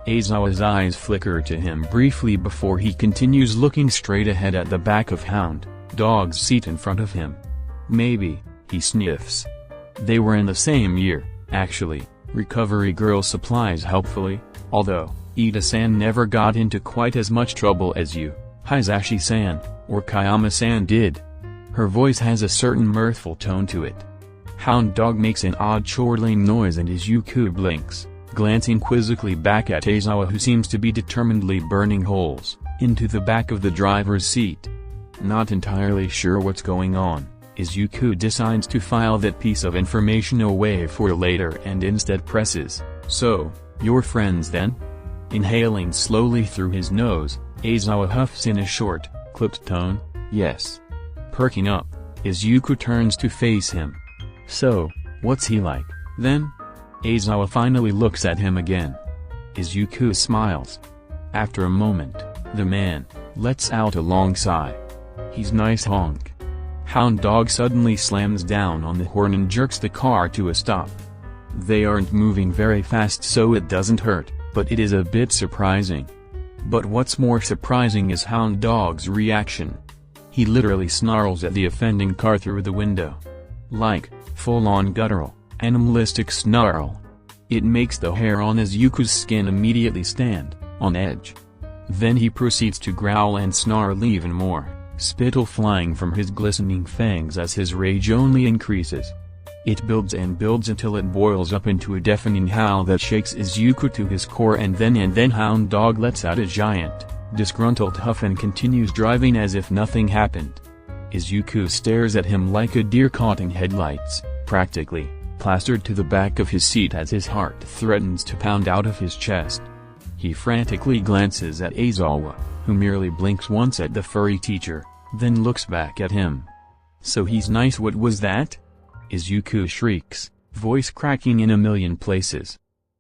A: Aizawa's eyes flicker to him briefly before he continues looking straight ahead at the back of Hound Dog's seat in front of him. Maybe, he sniffs. They were in the same year, actually, Recovery Girl supplies helpfully, although Ida-san never got into quite as much trouble as you, Hisashi-san, or Kayama-san did. Her voice has a certain mirthful tone to it. Hound Dog makes an odd chortling noise and Izuku blinks, glancing quizzically back at Aizawa, who seems to be determinedly burning holes into the back of the driver's seat. Not entirely sure what's going on, Izuku decides to file that piece of information away for later and instead presses, so, you're friends then? Inhaling slowly through his nose, Aizawa huffs in a short, clipped tone, yes. Perking up, Izuku turns to face him. So, what's he like, then? Aizawa finally looks at him again. Izuku smiles. After a moment, the man lets out a long sigh. He's nice honk. Hound Dog suddenly slams down on the horn and jerks the car to a stop. They aren't moving very fast, so it doesn't hurt, but it is a bit surprising. But what's more surprising is Hound Dog's reaction. He literally snarls at the offending car through the window. Like, full-on guttural, animalistic snarl. It makes the hair on Izuku's skin immediately stand on edge. Then he proceeds to growl and snarl even more, spittle flying from his glistening fangs as his rage only increases. It builds and builds until it boils up into a deafening howl that shakes Izuku to his core, and then Hound Dog lets out a giant, disgruntled huff and continues driving as if nothing happened. Izuku stares at him like a deer caught in headlights, practically plastered to the back of his seat as his heart threatens to pound out of his chest. He frantically glances at Aizawa. who merely blinks once at the furry teacher, then looks back at him. "So he's nice, what was that?" Izuku shrieks, voice cracking in a million places.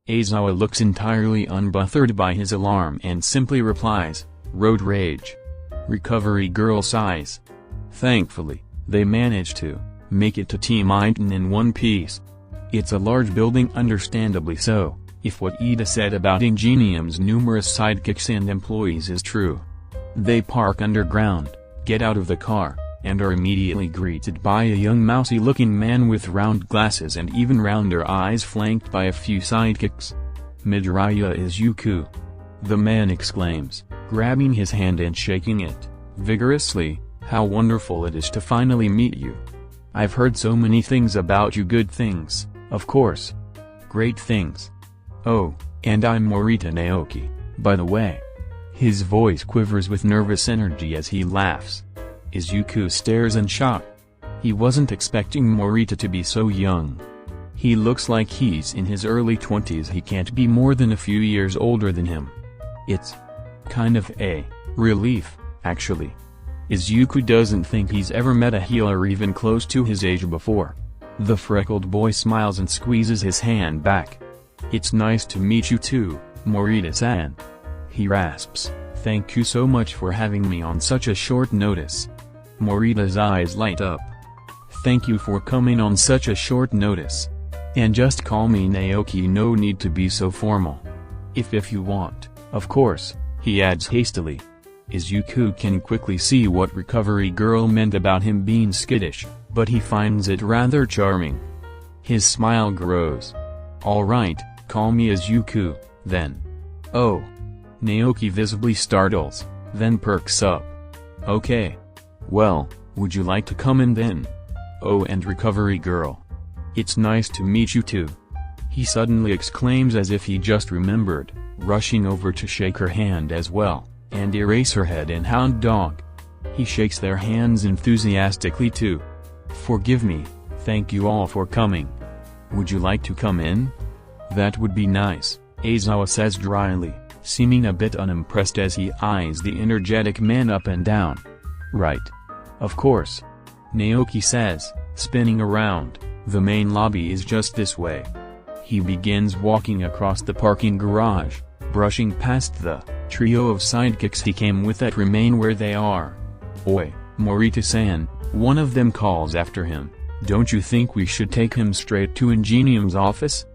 A: Aizawa looks entirely unbothered by his alarm and simply replies, "Road rage." Recovery girl sighs. Thankfully, they manage to make it to Team Iton in one piece. It's a large building, understandably so, if what Ida said about Ingenium's numerous sidekicks and employees is true. They park underground, get out of the car, and are immediately greeted by a young mousy-looking man with round glasses and even rounder eyes, flanked by a few sidekicks. "Midoriya Izuku," the man exclaims, grabbing his hand and shaking it vigorously. "How wonderful it is to finally meet you. I've heard so many things about you, good things, of course. Great things. Oh, and I'm Morita Naoki, by the way." His voice quivers with nervous energy as he laughs. Izuku stares in shock. He wasn't expecting Morita to be so young. He looks like he's in his early 20s. He can't be more than a few years older than him. It's kind of a relief, actually. Izuku doesn't think he's ever met a healer even close to his age before. The freckled boy smiles and squeezes his hand back. "It's nice to meet you too, Morita-san," he rasps. "Thank you so much for having me on such a short notice." Morita's eyes light up. "Thank you for coming on such a short notice. And just call me Naoki, no need to be so formal. If you want, of course," he adds hastily. Izuku can quickly see what Recovery Girl meant about him being skittish, but he finds it rather charming. His smile grows. "All right, call me Izuku, then." "Oh." Naoki visibly startles, then perks up. "Okay. Well, would you like to come in then?" "Oh, and Recovery Girl. It's nice to meet you too," he suddenly exclaims as if he just remembered, rushing over to shake her hand as well, and Eraserhead and Hound Dog. He shakes their hands enthusiastically too. "Forgive me, thank you all for coming. Would you like to come in?" "That would be nice," Aizawa says dryly, seeming a bit unimpressed as he eyes the energetic man up and down. "Right. Of course," Naoki says, spinning around. "The main lobby is just this way." He begins walking across the parking garage, brushing past the trio of sidekicks he came with that remain where they are. "Oi, Morita-san," one of them calls after him, "don't you think we should take him straight to Ingenium's office?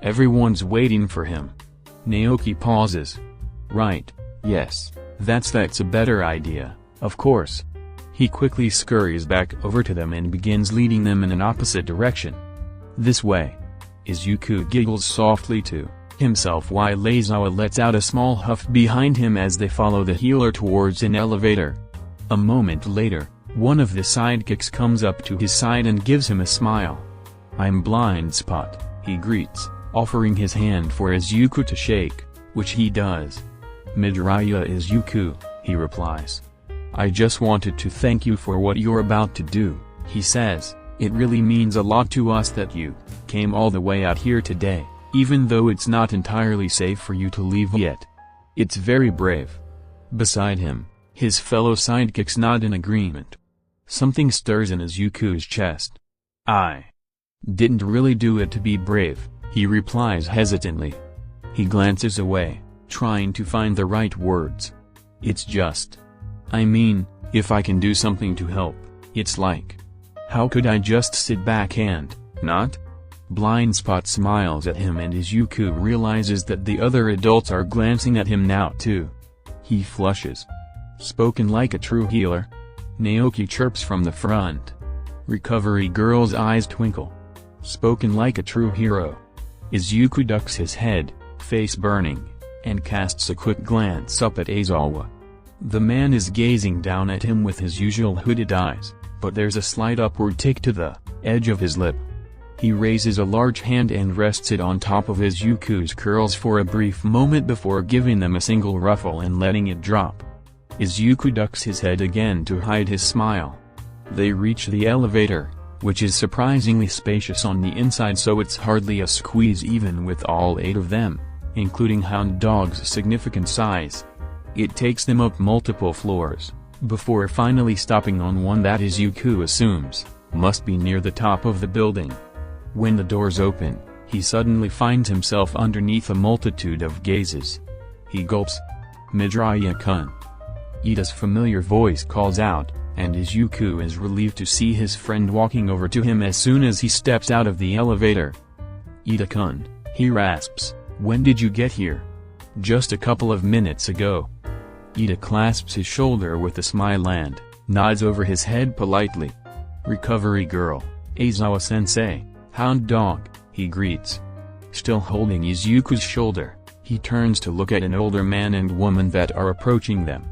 A: Everyone's waiting for him." Naoki pauses. "Right, yes, that's a better idea, of course." He quickly scurries back over to them and begins leading them in an opposite direction. "This way." Izuku giggles softly to himself while Aizawa lets out a small huff behind him as they follow the healer towards an elevator. A moment later, one of the sidekicks comes up to his side and gives him a smile. "I'm Blind Spot," he greets, offering his hand for Izuku to shake, which he does. "Midoriya Izuku," he replies. "I just wanted to thank you for what you're about to do," he says. "It really means a lot to us that you came all the way out here today, even though it's not entirely safe for you to leave yet. It's very brave." Beside him, his fellow sidekicks nod in agreement. Something stirs in Izuku's chest. "I didn't really do it to be brave," he replies hesitantly. He glances away, trying to find the right words. "It's just. I mean, if I can do something to help, it's like. How could I just sit back and not?" Blind Spot smiles at him and Izuku realizes that the other adults are glancing at him now too. He flushes. "Spoken like a true healer," Naoki chirps from the front. Recovery Girl's eyes twinkle. "Spoken like a true hero." Izuku ducks his head, face burning, and casts a quick glance up at Aizawa. The man is gazing down at him with his usual hooded eyes, but there's a slight upward tick to the edge of his lip. He raises a large hand and rests it on top of Izuku's curls for a brief moment before giving them a single ruffle and letting it drop. Izuku ducks his head again to hide his smile. They reach the elevator, which is surprisingly spacious on the inside, so it's hardly a squeeze even with all 8 of them, including Hound Dog's significant size. It takes them up multiple floors, before finally stopping on one that Izuku assumes must be near the top of the building. When the doors open, he suddenly finds himself underneath a multitude of gazes. He gulps. Midoriya-kun. Ida's familiar voice calls out, and Izuku is relieved to see his friend walking over to him as soon as he steps out of the elevator. Ida-kun, he rasps, when did you get here? Just a couple of minutes ago. Ida clasps his shoulder with a smile and nods over his head politely. Recovery girl, Aizawa-sensei, hound dog, he greets. Still holding Izuku's shoulder, he turns to look at an older man and woman that are approaching them.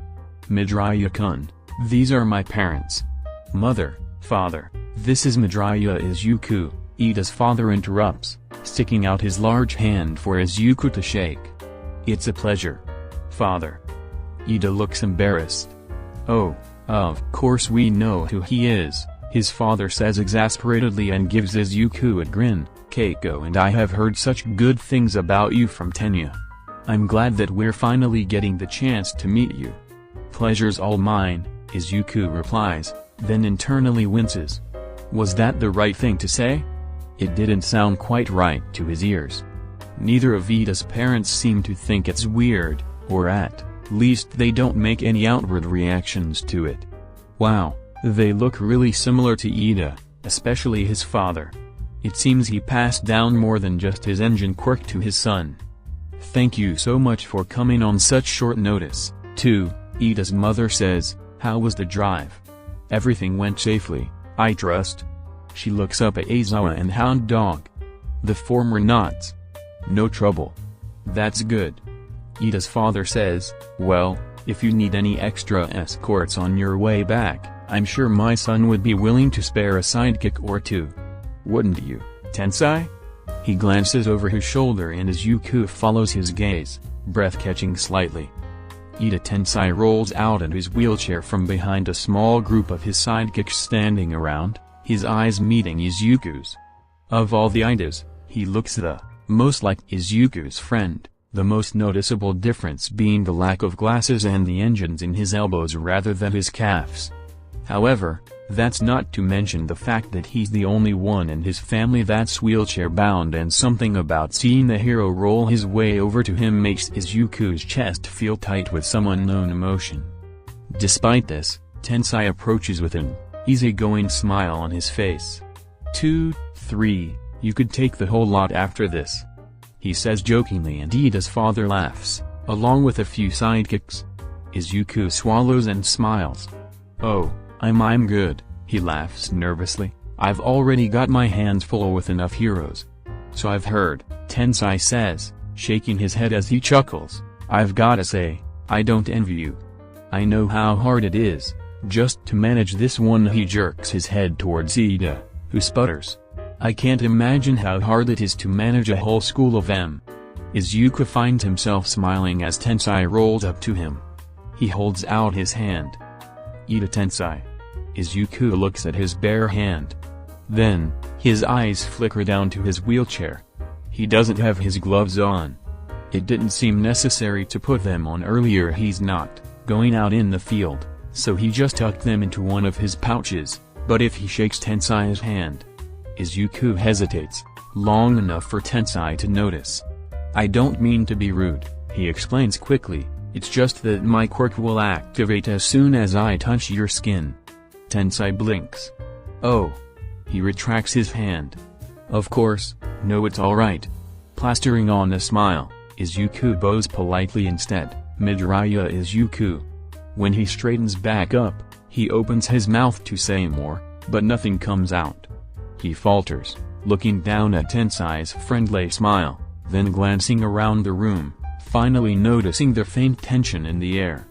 A: Midoriya-kun, these are my parents. Mother, father, this is Midoriya Izuku, Ida's father interrupts, sticking out his large hand for Izuku to shake. It's a pleasure. Father. Ida looks embarrassed. Oh, of course we know who he is, his father says exasperatedly and gives Izuku a grin. Keiko and I have heard such good things about you from Tenya. I'm glad that we're finally getting the chance to meet you. Pleasure's all mine, Izuku replies, then internally winces. Was that the right thing to say? It didn't sound quite right to his ears. Neither of Ida's parents seem to think it's weird, or at least they don't make any outward reactions to it. Wow, they look really similar to Ida, especially his father. It seems he passed down more than just his engine quirk to his son. Thank you so much for coming on such short notice, too, Ida's mother says. How was the drive? Everything went safely, I trust. She looks up at Aizawa and Hound Dog. The former nods. No trouble. That's good. Ida's father says, well, if you need any extra escorts on your way back, I'm sure my son would be willing to spare a sidekick or two. Wouldn't you, Tensai? He glances over his shoulder and Izuku follows his gaze, breath catching slightly. Ida Tensai rolls out of his wheelchair from behind a small group of his sidekicks standing around, his eyes meeting Izuku's. Of all the Idas, he looks the most like Izuku's friend, the most noticeable difference being the lack of glasses and the engines in his elbows rather than his calves. However, that's not to mention the fact that he's the only one in his family that's wheelchair-bound, and something about seeing the hero roll his way over to him makes Izuku's chest feel tight with some unknown emotion. Despite this, Tensai approaches with an easygoing smile on his face. 2, 3, you could take the whole lot after this. He says jokingly, and Ida's father laughs, along with a few sidekicks. Izuku swallows and smiles. Oh, I'm good, he laughs nervously. I've already got my hands full with enough heroes. So I've heard, Tensai says, shaking his head as he chuckles. I've gotta say, I don't envy you. I know how hard it is, just to manage this one. He jerks his head towards Ida, who sputters. I can't imagine how hard it is to manage a whole school of them. Izuku finds himself smiling as Tensai rolls up to him. He holds out his hand. Ida Tensai. Izuku looks at his bare hand. Then, his eyes flicker down to his wheelchair. He doesn't have his gloves on. It didn't seem necessary to put them on earlier. He's not going out in the field, so he just tucked them into one of his pouches. But if he shakes Tensai's hand, Izuku hesitates, long enough for Tensai to notice. I don't mean to be rude, he explains quickly, it's just that my quirk will activate as soon as I touch your skin. Tensai blinks. Oh. He retracts his hand. Of course, no, it's alright. Plastering on a smile, Izuku bows politely instead. Midoriya Izuku. When he straightens back up, he opens his mouth to say more, but nothing comes out. He falters, looking down at Tensai's friendly smile, then glancing around the room, finally noticing the faint tension in the air.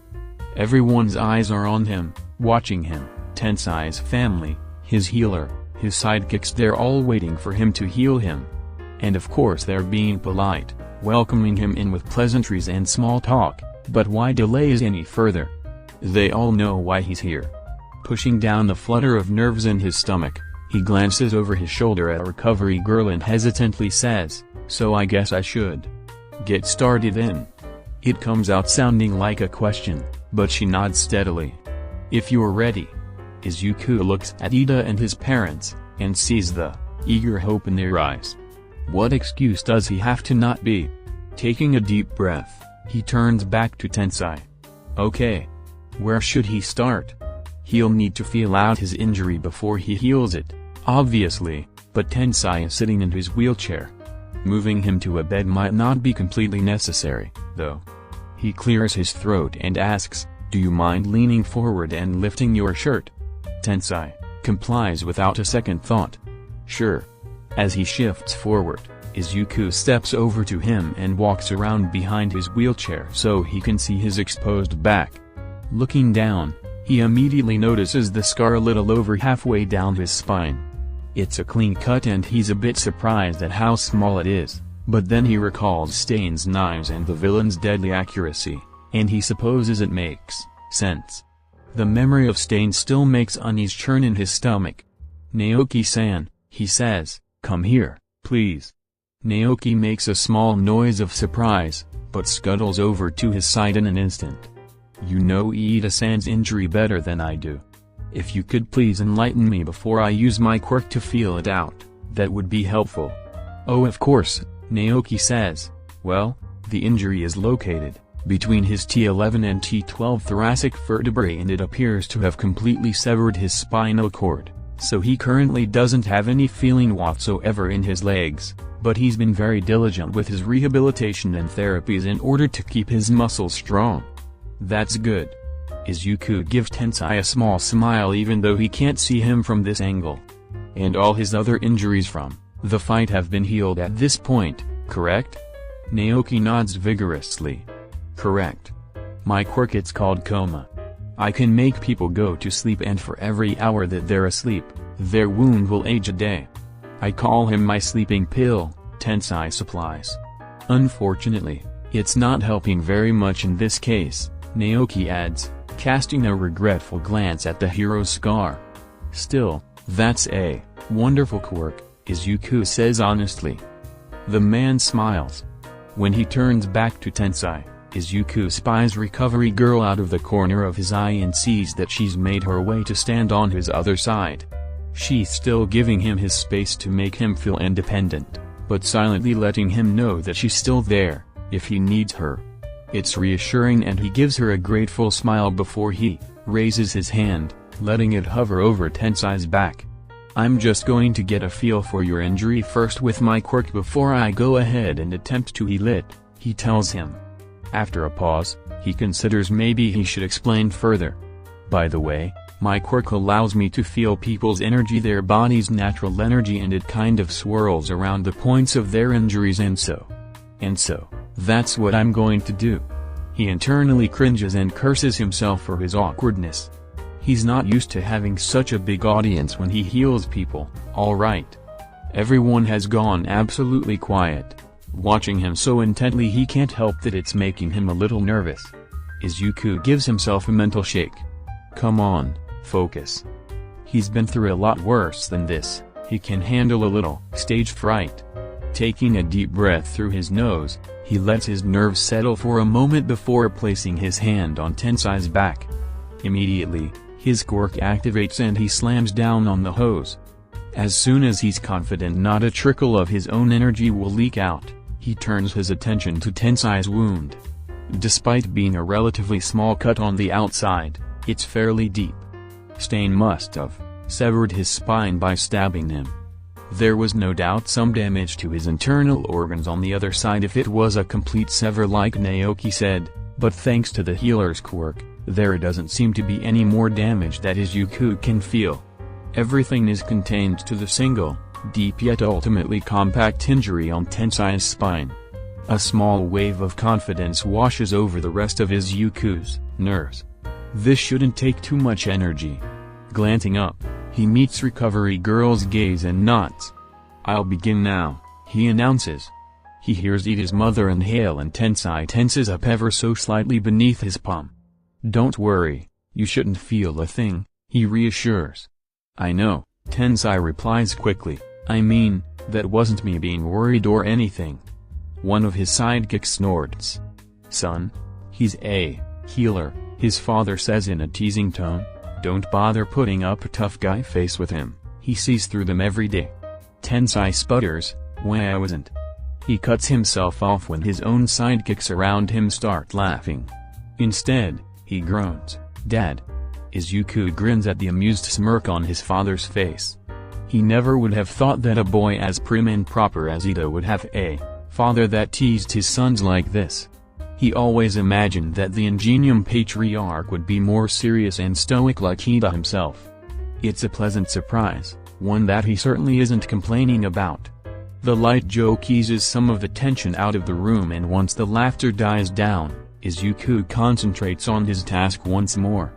A: Everyone's eyes are on him, watching him. Tensai's family, his healer, his sidekicks, they're all waiting for him to heal him. And of course they're being polite, welcoming him in with pleasantries and small talk, but why delay any further? They all know why he's here. Pushing down the flutter of nerves in his stomach, he glances over his shoulder at Recovery Girl and hesitantly says, so I guess I should get started then. It comes out sounding like a question, but she nods steadily. If you're ready. Izuku looks at Ida and his parents, and sees the eager hope in their eyes. What excuse does he have to not be? Taking a deep breath, he turns back to Tensai. Okay. Where should he start? He'll need to feel out his injury before he heals it, obviously, but Tensai is sitting in his wheelchair. Moving him to a bed might not be completely necessary, though. He clears his throat and asks, do you mind leaning forward and lifting your shirt? Tensai complies without a second thought. Sure. As he shifts forward, Izuku steps over to him and walks around behind his wheelchair so he can see his exposed back. Looking down, he immediately notices the scar a little over halfway down his spine. It's a clean cut and he's a bit surprised at how small it is, but then he recalls Stain's knives and the villain's deadly accuracy, and he supposes it makes sense. The memory of Stain still makes unease churn in his stomach. Naoki-san, he says, come here, please. Naoki makes a small noise of surprise, but scuttles over to his side in an instant. You know Ida-san's injury better than I do. If you could please enlighten me before I use my quirk to feel it out, that would be helpful. Oh, of course, Naoki says. Well, the injury is located between his T11 and T12 thoracic vertebrae and it appears to have completely severed his spinal cord, so he currently doesn't have any feeling whatsoever in his legs, but he's been very diligent with his rehabilitation and therapies in order to keep his muscles strong. That's good. Izuku gives Tensai a small smile even though he can't see him from this angle. And all his other injuries from the fight have been healed at this point, correct? Naoki nods vigorously. Correct. My quirk, it's called coma. I can make people go to sleep and for every hour that they're asleep, their wound will age a day. I call him my sleeping pill, Tensai supplies. Unfortunately, it's not helping very much in this case, Naoki adds, casting a regretful glance at the hero's scar. Still, that's a wonderful quirk, Izuku says honestly. The man smiles. When he turns back to Tensai, Izuku spies Recovery Girl out of the corner of his eye and sees that she's made her way to stand on his other side. She's still giving him his space to make him feel independent, but silently letting him know that she's still there, if he needs her. It's reassuring and he gives her a grateful smile before he raises his hand, letting it hover over Tensai's back. I'm just going to get a feel for your injury first with my quirk before I go ahead and attempt to heal it, he tells him. After a pause, he considers maybe he should explain further. By the way, my quirk allows me to feel people's energy, their body's natural energy, and it kind of swirls around the points of their injuries and so, that's what I'm going to do. He internally cringes and curses himself for his awkwardness. He's not used to having such a big audience when he heals people. Alright. Everyone has gone absolutely quiet, watching him so intently he can't help that it's making him a little nervous. Izuku gives himself a mental shake. Come on, focus. He's been through a lot worse than this, he can handle a little stage fright. Taking a deep breath through his nose, he lets his nerves settle for a moment before placing his hand on Tensai's back. Immediately, his quirk activates and he slams down on the hose. As soon as he's confident not a trickle of his own energy will leak out, he turns his attention to Tensai's wound. Despite being a relatively small cut on the outside, it's fairly deep. Stain must have severed his spine by stabbing him. There was no doubt some damage to his internal organs on the other side if it was a complete sever like Naoki said, but thanks to the healer's quirk, there doesn't seem to be any more damage that Izuku can feel. Everything is contained to the single, deep yet ultimately compact injury on Tensai's spine. A small wave of confidence washes over the rest of Izuku's nerves. This shouldn't take too much energy. Glancing up, he meets Recovery Girl's gaze and nods. I'll begin now, he announces. He hears Ida's mother inhale and Tensai tenses up ever so slightly beneath his palm. Don't worry, you shouldn't feel a thing, he reassures. I know, Tensai replies quickly, I mean, that wasn't me being worried or anything. One of his sidekicks snorts. "Son? He's a healer," his father says in a teasing tone. "Don't bother putting up a tough guy face with him, he sees through them every day." Tensai sputters, "Why I wasn't." He cuts himself off when his own sidekicks around him start laughing. Instead, he groans, "Dad." Izuku grins at the amused smirk on his father's face. He never would have thought that a boy as prim and proper as Ida would have a father that teased his sons like this. He always imagined that the Ingenium patriarch would be more serious and stoic like Ida himself. It's a pleasant surprise, one that he certainly isn't complaining about. The light joke eases some of the tension out of the room, and once the laughter dies down, Izuku concentrates on his task once more.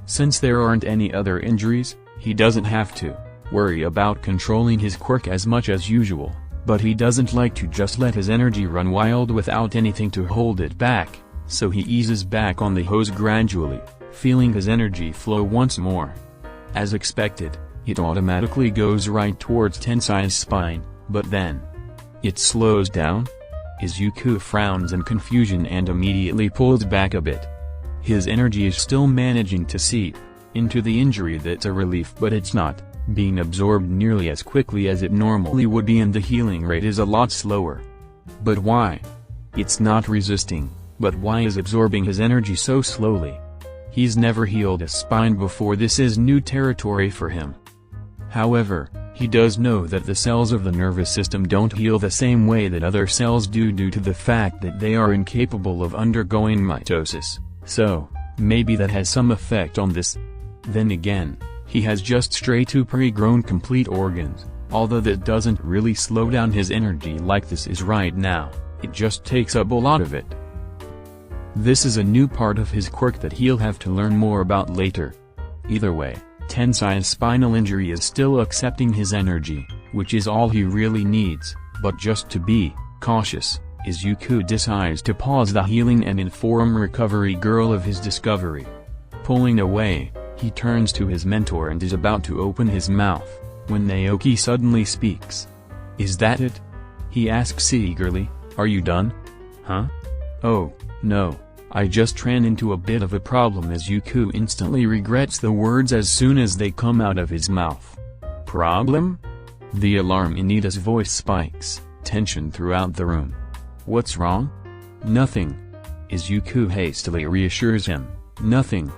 A: Since there aren't any other injuries, he doesn't have to worry about controlling his quirk as much as usual, but he doesn't like to just let his energy run wild without anything to hold it back, so he eases back on the hose gradually, feeling his energy flow once more. As expected, it automatically goes right towards Tensai's spine, but then it slows down. Izuku frowns in confusion and immediately pulls back a bit. His energy is still managing to seep into the injury. That's a relief, but it's not being absorbed nearly as quickly as it normally would be, and the healing rate is a lot slower. But why? It's not resisting, but why is absorbing his energy so slowly? He's never healed a spine before. This is new territory for him. However, he does know that the cells of the nervous system don't heal the same way that other cells do due to the fact that they are incapable of undergoing mitosis, so maybe that has some effect on this. Then again, he has just straight to pre-grown complete organs, although that doesn't really slow down his energy like this is right now, it just takes up a lot of it. This is a new part of his quirk that he'll have to learn more about later. Either way, Tensai's spinal injury is still accepting his energy, which is all he really needs, but just to be cautious, Izuku decides to pause the healing and inform Recovery Girl of his discovery. Pulling away, he turns to his mentor and is about to open his mouth, when Naoki suddenly speaks. "Is that it?" he asks eagerly. "Are you done?" "Huh? Oh, no. I just ran into a bit of a problem." Izuku instantly regrets the words as soon as they come out of his mouth. "Problem?" The alarm in Ida's voice spikes, tension throughout the room. "What's wrong?" "Nothing." Izuku hastily reassures him. "Nothing.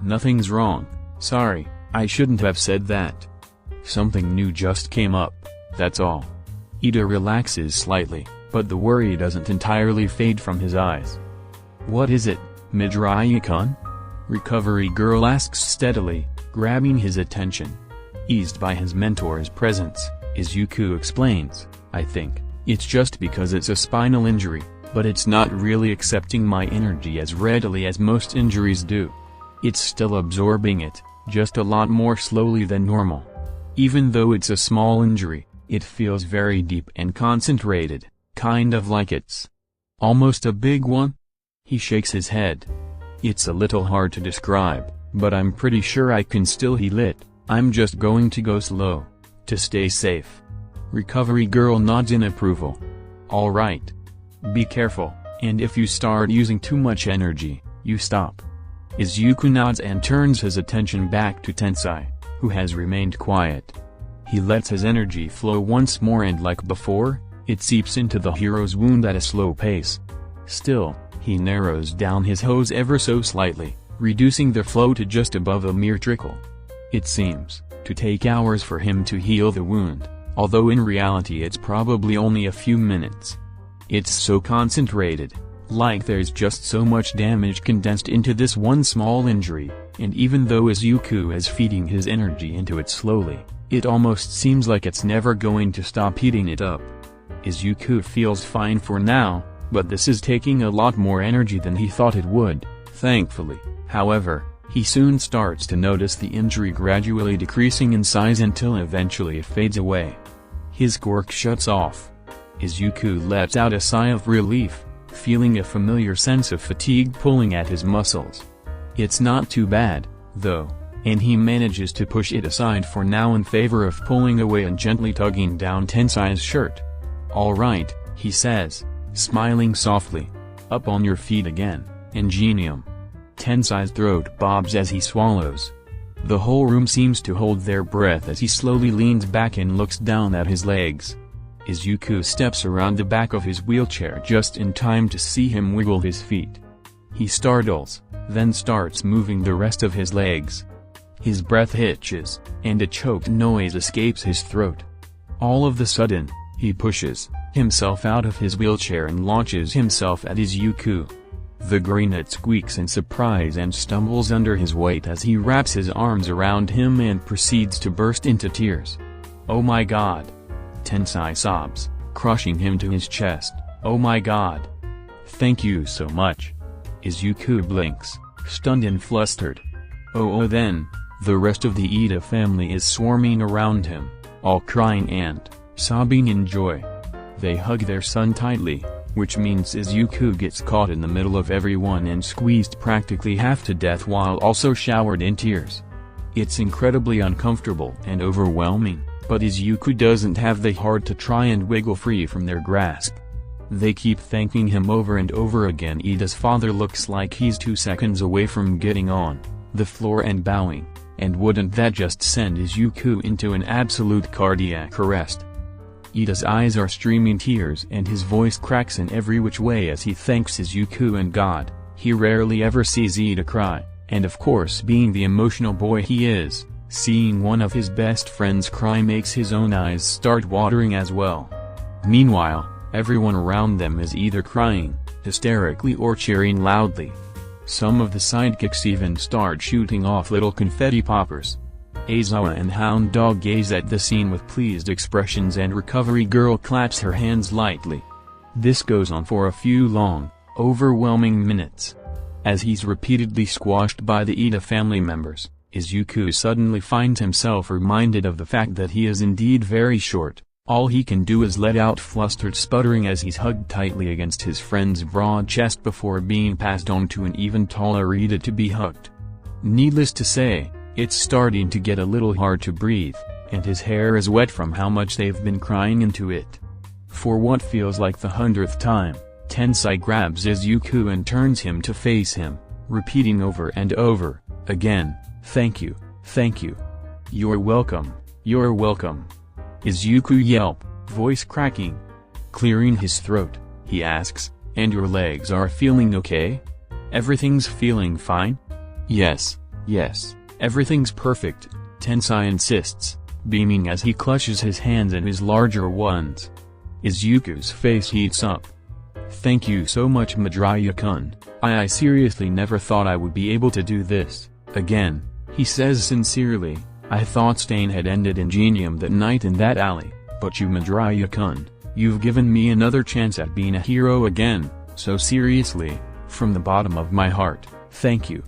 A: Nothing's wrong, sorry, I shouldn't have said that. Something new just came up, that's all." Ida relaxes slightly, but the worry doesn't entirely fade from his eyes. "What is it, Midoriya-kun?" Recovery Girl asks steadily, grabbing his attention. Eased by his mentor's presence, Izuku explains, "I think it's just because it's a spinal injury, but it's not really accepting my energy as readily as most injuries do. It's still absorbing it, just a lot more slowly than normal. Even though it's a small injury, it feels very deep and concentrated, kind of like it's almost a big one." He shakes his head. "It's a little hard to describe, but I'm pretty sure I can still heal it. I'm just going to go slow, to stay safe." Recovery Girl nods in approval. "All right. Be careful, and if you start using too much energy, you stop." Izuku nods and turns his attention back to Tensai, who has remained quiet. He lets his energy flow once more, and like before, it seeps into the hero's wound at a slow pace. Still, he narrows down his hose ever so slightly, reducing the flow to just above a mere trickle. It seems to take hours for him to heal the wound, although in reality it's probably only a few minutes. It's so concentrated, like there's just so much damage condensed into this one small injury, and even though Izuku is feeding his energy into it slowly, it almost seems like it's never going to stop heating it up. Izuku feels fine for now, but this is taking a lot more energy than he thought it would, thankfully. However, he soon starts to notice the injury gradually decreasing in size until eventually it fades away. His quirk shuts off. Izuku lets out a sigh of relief, feeling a familiar sense of fatigue pulling at his muscles. It's not too bad, though, and he manages to push it aside for now in favor of pulling away and gently tugging down Tensai's shirt. "All right," he says, smiling softly. Up on your feet again, Ingenium. Tensai's throat bobs as he swallows. The whole room seems to hold their breath as he slowly leans back and looks down at his legs. Izuku steps around the back of his wheelchair just in time to see him wiggle his feet. He startles, then starts moving the rest of his legs. His breath hitches, and a choked noise escapes his throat. All of a sudden, he pushes himself out of his wheelchair and launches himself at Izuku. The greenet squeaks in surprise and stumbles under his weight as he wraps his arms around him and proceeds to burst into tears. "Oh my god!" Tensai sobs, crushing him to his chest. "Oh my god! Thank you so much!" Izuku blinks, stunned and flustered. Then, the rest of the Ida family is swarming around him, all crying and sobbing in joy. They hug their son tightly, which means Izuku gets caught in the middle of everyone and squeezed practically half to death while also showered in tears. It's incredibly uncomfortable and overwhelming, but Izuku doesn't have the heart to try and wiggle free from their grasp. They keep thanking him over and over again. Ida's father looks like he's 2 seconds away from getting on the floor and bowing, and wouldn't that just send Izuku into an absolute cardiac arrest? Ida's eyes are streaming tears and his voice cracks in every which way as he thanks Izuku and God. He rarely ever sees Ida cry, and of course, being the emotional boy he is, seeing one of his best friends cry makes his own eyes start watering as well. Meanwhile, everyone around them is either crying, hysterically, or cheering loudly. Some of the sidekicks even start shooting off little confetti poppers. Aizawa and Hound Dog gaze at the scene with pleased expressions and Recovery Girl claps her hands lightly. This goes on for a few long, overwhelming minutes. As he's repeatedly squashed by the Ida family members, Izuku suddenly finds himself reminded of the fact that he is indeed very short. All he can do is let out flustered sputtering as he's hugged tightly against his friend's broad chest before being passed on to an even taller Ida to be hugged. Needless to say, it's starting to get a little hard to breathe, and his hair is wet from how much they've been crying into it. For what feels like the 100th time, Tensai grabs Izuku and turns him to face him, repeating over and over again, "Thank you, thank you. You're welcome, you're welcome." Izuku yelp, voice cracking. Clearing his throat, he asks, "And your legs are feeling okay? Everything's feeling fine?" Yes, everything's perfect," Tensai insists, beaming as he clutches his hands in his larger ones. Izuku's face heats up. "Thank you so much, Midoriya-kun. I seriously never thought I would be able to do this again," he says sincerely. "I thought Stain had ended Ingenium that night in that alley, but you, Midoriya-kun, you've given me another chance at being a hero again, so seriously, from the bottom of my heart, thank you."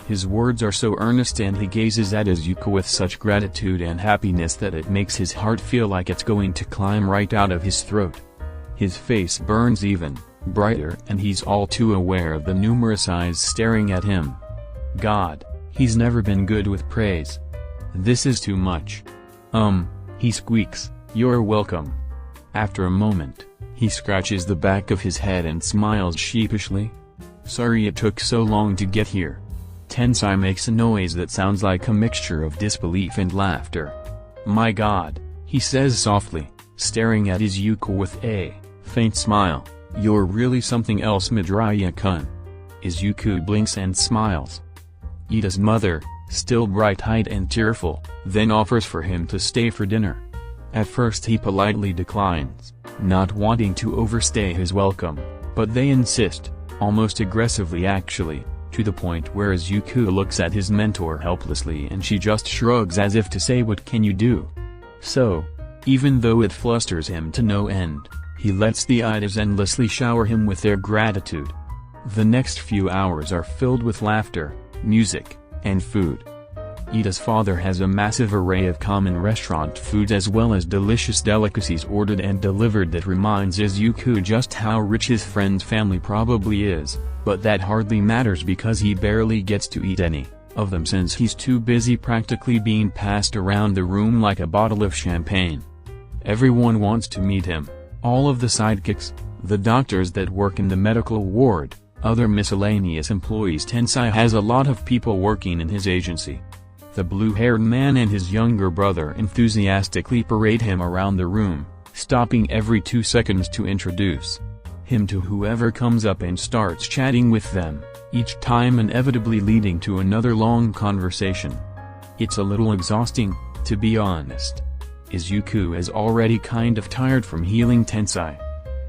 A: His words are so earnest and he gazes at Izuku with such gratitude and happiness that it makes his heart feel like it's going to climb right out of his throat. His face burns even brighter and he's all too aware of the numerous eyes staring at him. God, he's never been good with praise. This is too much. He squeaks, "You're welcome." After a moment, he scratches the back of his head and smiles sheepishly. "Sorry it took so long to get here." Tensai makes a noise that sounds like a mixture of disbelief and laughter. "My God," he says softly, staring at Izuku with a faint smile, "You're really something else, Midoriya-kun." Izuku blinks and smiles. Ida's mother, still bright-eyed and tearful, then offers for him to stay for dinner. At first he politely declines, not wanting to overstay his welcome, but they insist, almost aggressively actually, to the point where Izuku looks at his mentor helplessly and she just shrugs as if to say, "What can you do?" So, even though it flusters him to no end, he lets the Idas endlessly shower him with their gratitude. The next few hours are filled with laughter, music, and food. Ida's father has a massive array of common restaurant foods as well as delicious delicacies ordered and delivered that reminds Izuku just how rich his friend's family probably is, but that hardly matters because he barely gets to eat any of them since he's too busy practically being passed around the room like a bottle of champagne. Everyone wants to meet him, all of the sidekicks, the doctors that work in the medical ward, other miscellaneous employees. Tensai has a lot of people working in his agency. The blue-haired man and his younger brother enthusiastically parade him around the room, stopping every 2 seconds to introduce him to whoever comes up and starts chatting with them, each time inevitably leading to another long conversation. It's a little exhausting, to be honest. Izuku is already kind of tired from healing Tensai.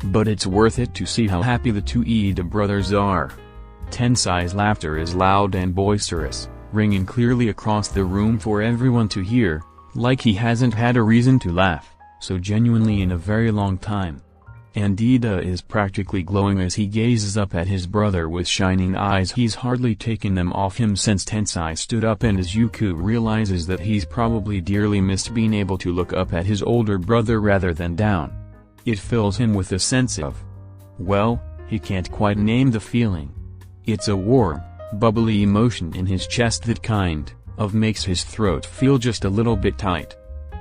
A: But it's worth it to see how happy the two Ida brothers are. Tensai's laughter is loud and boisterous, ringing clearly across the room for everyone to hear, like he hasn't had a reason to laugh so genuinely in a very long time. And Ida is practically glowing as he gazes up at his brother with shining eyes. He's hardly taken them off him since Tensai stood up, and Izuku realizes that he's probably dearly missed being able to look up at his older brother rather than down. It fills him with a sense of, well, he can't quite name the feeling. It's a warm, bubbly emotion in his chest that kind of makes his throat feel just a little bit tight.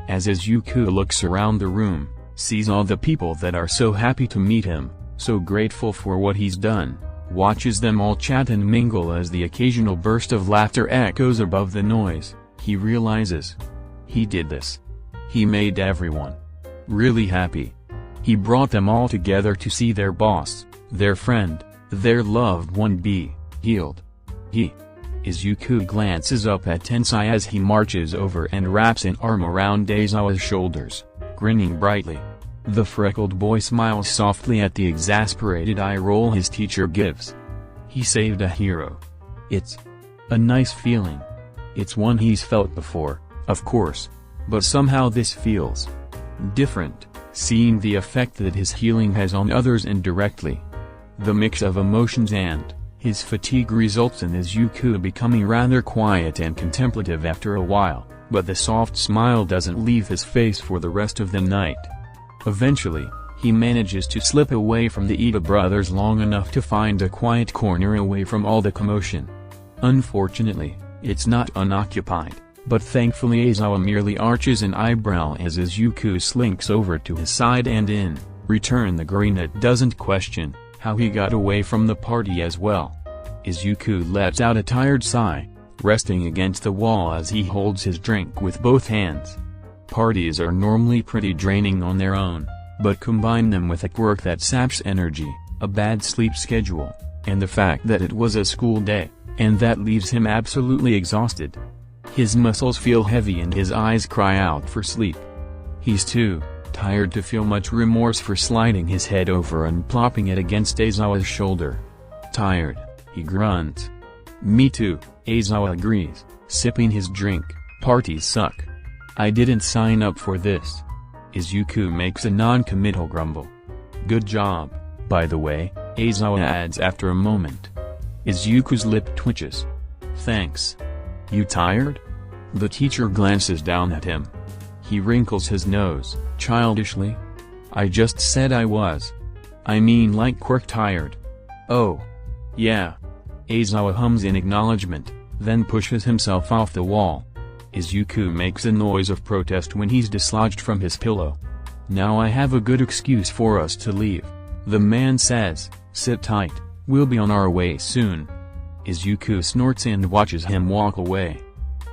A: As Izuku looks around the room, sees all the people that are so happy to meet him, so grateful for what he's done, watches them all chat and mingle as the occasional burst of laughter echoes above the noise, he realizes, he did this. He made everyone really happy. He brought them all together to see their boss, their friend, their loved one be healed. Izuku glances up at Tensai as he marches over and wraps an arm around Aizawa's shoulders, grinning brightly. The freckled boy smiles softly at the exasperated eye roll his teacher gives. He saved a hero. It's a nice feeling. It's one he's felt before, of course, but somehow this feels different, seeing the effect that his healing has on others indirectly. The mix of emotions and his fatigue results in Izuku becoming rather quiet and contemplative after a while, but the soft smile doesn't leave his face for the rest of the night. Eventually, he manages to slip away from the Ida brothers long enough to find a quiet corner away from all the commotion. Unfortunately, it's not unoccupied, but thankfully Aizawa merely arches an eyebrow as Izuku slinks over to his side and in return the Greenet doesn't question how he got away from the party as well. Izuku lets out a tired sigh, resting against the wall as he holds his drink with both hands. Parties are normally pretty draining on their own, but combine them with a quirk that saps energy, a bad sleep schedule, and the fact that it was a school day, and that leaves him absolutely exhausted. His muscles feel heavy and his eyes cry out for sleep. He's too tired to feel much remorse for sliding his head over and plopping it against Aizawa's shoulder. Tired, he grunts. Me too, Aizawa agrees, sipping his drink. Parties suck. I didn't sign up for this. Izuku makes a non-committal grumble. Good job, by the way, Aizawa adds after a moment. Izuku's lip twitches. Thanks. You tired? The teacher glances down at him. He wrinkles his nose, childishly. I just said I was. I mean like quirk tired. Oh. Yeah. Aizawa hums in acknowledgement, then pushes himself off the wall. Izuku makes a noise of protest when he's dislodged from his pillow. Now I have a good excuse for us to leave. The man says, sit tight, we'll be on our way soon. Izuku snorts and watches him walk away.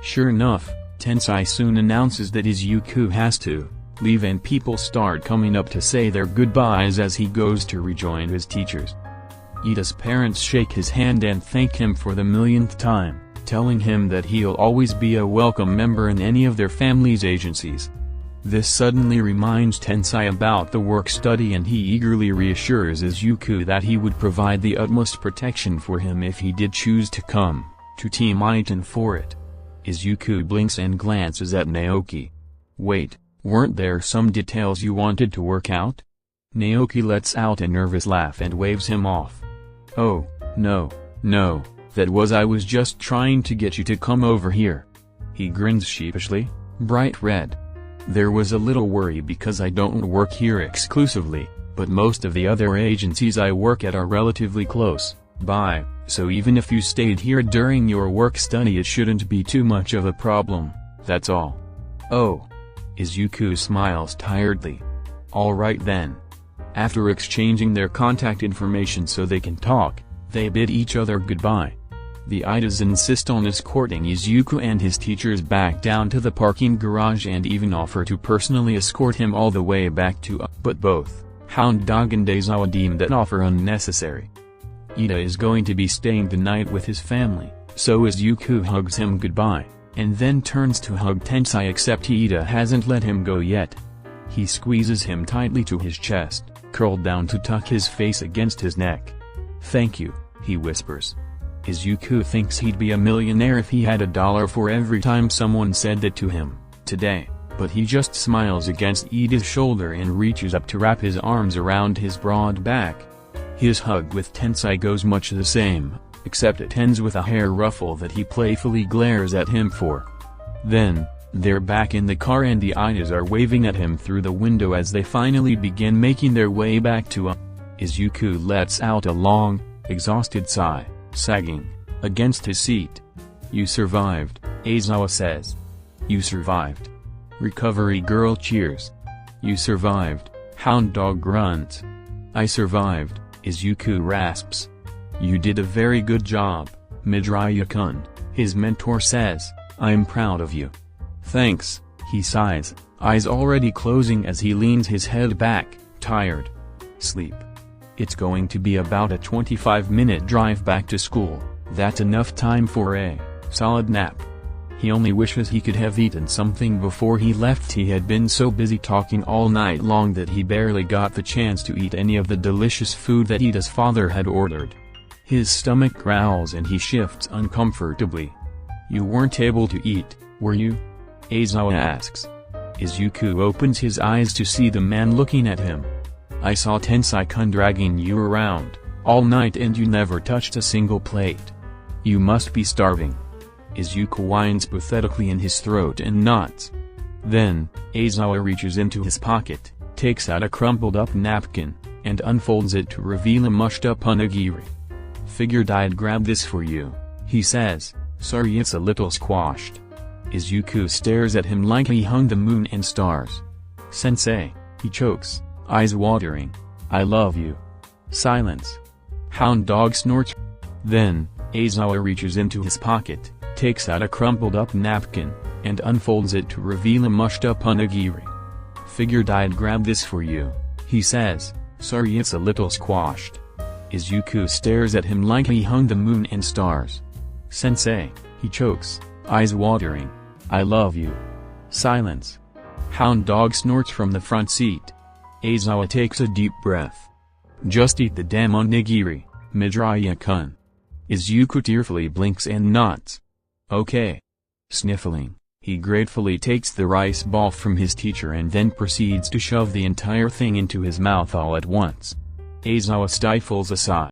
A: Sure enough, Tensai soon announces that Izuku has to leave and people start coming up to say their goodbyes as he goes to rejoin his teachers. Ida's parents shake his hand and thank him for the millionth time, telling him that he'll always be a welcome member in any of their family's agencies. This suddenly reminds Tensai about the work-study, and he eagerly reassures Izuku that he would provide the utmost protection for him if he did choose to come to Team Iton for it. Izuku blinks and glances at Naoki. Wait, weren't there some details you wanted to work out? Naoki lets out a nervous laugh and waves him off. Oh, no, I was just trying to get you to come over here. He grins sheepishly, bright red. There was a little worry because I don't work here exclusively, but most of the other agencies I work at are relatively close by, so even if you stayed here during your work-study it shouldn't be too much of a problem, that's all. Oh. Izuku smiles tiredly. Alright then. After exchanging their contact information so they can talk, they bid each other goodbye. The Idas insist on escorting Izuku and his teachers back down to the parking garage and even offer to personally escort him all the way back to but both Hound Dog and Aizawa deem that offer unnecessary. Ida is going to be staying the night with his family, so Izuku hugs him goodbye, and then turns to hug Tensai except Ida hasn't let him go yet. He squeezes him tightly to his chest, curled down to tuck his face against his neck. "Thank you," he whispers. Izuku thinks he'd be a millionaire if he had $1 for every time someone said that to him, today, but he just smiles against Ida's shoulder and reaches up to wrap his arms around his broad back. His hug with Tensai goes much the same, except it ends with a hair ruffle that he playfully glares at him for. Then, they're back in the car and the Idas are waving at him through the window as they finally begin making their way back to Izuku lets out a long, exhausted sigh, sagging against his seat. "You survived," Aizawa says. "You survived." Recovery Girl cheers. "You survived," Hound Dog grunts. "I survived," Izuku rasps. "You did a very good job, Midoriya-kun," his mentor says. "I'm proud of you." "Thanks," he sighs, eyes already closing as he leans his head back, tired. Sleep. It's going to be about a 25-minute drive back to school. That's enough time for a solid nap. He only wishes he could have eaten something before he left. He had been so busy talking all night long that he barely got the chance to eat any of the delicious food that Ida's father had ordered. His stomach growls and he shifts uncomfortably. "You weren't able to eat, were you?" Aizawa asks. Izuku opens his eyes to see the man looking at him. "I saw Tensai-kun dragging you around all night and you never touched a single plate. You must be starving." Izuku whines pathetically in his throat and nods. Then, Aizawa reaches into his pocket, takes out a crumpled-up napkin, and unfolds it to reveal a mushed-up onigiri. "Figured I'd grab this for you," he says. "Sorry it's a little squashed." Izuku stares at him like he hung the moon and stars. "Sensei," he chokes, eyes watering. "I love you." Silence. Hound Dog snorts. Then, Aizawa reaches into his pocket, takes out a crumpled-up napkin, and unfolds it to reveal a mushed-up onigiri. "Figured I'd grab this for you," he says. "Sorry it's a little squashed." Izuku stares at him like he hung the moon and stars. "Sensei," he chokes, eyes watering. "I love you." Silence. Hound Dog snorts from the front seat. Aizawa takes a deep breath. "Just eat the damn onigiri, Midoriya-kun." Izuku tearfully blinks and nods. "Okay." Sniffling, he gratefully takes the rice ball from his teacher and then proceeds to shove the entire thing into his mouth all at once. Aizawa stifles a sigh.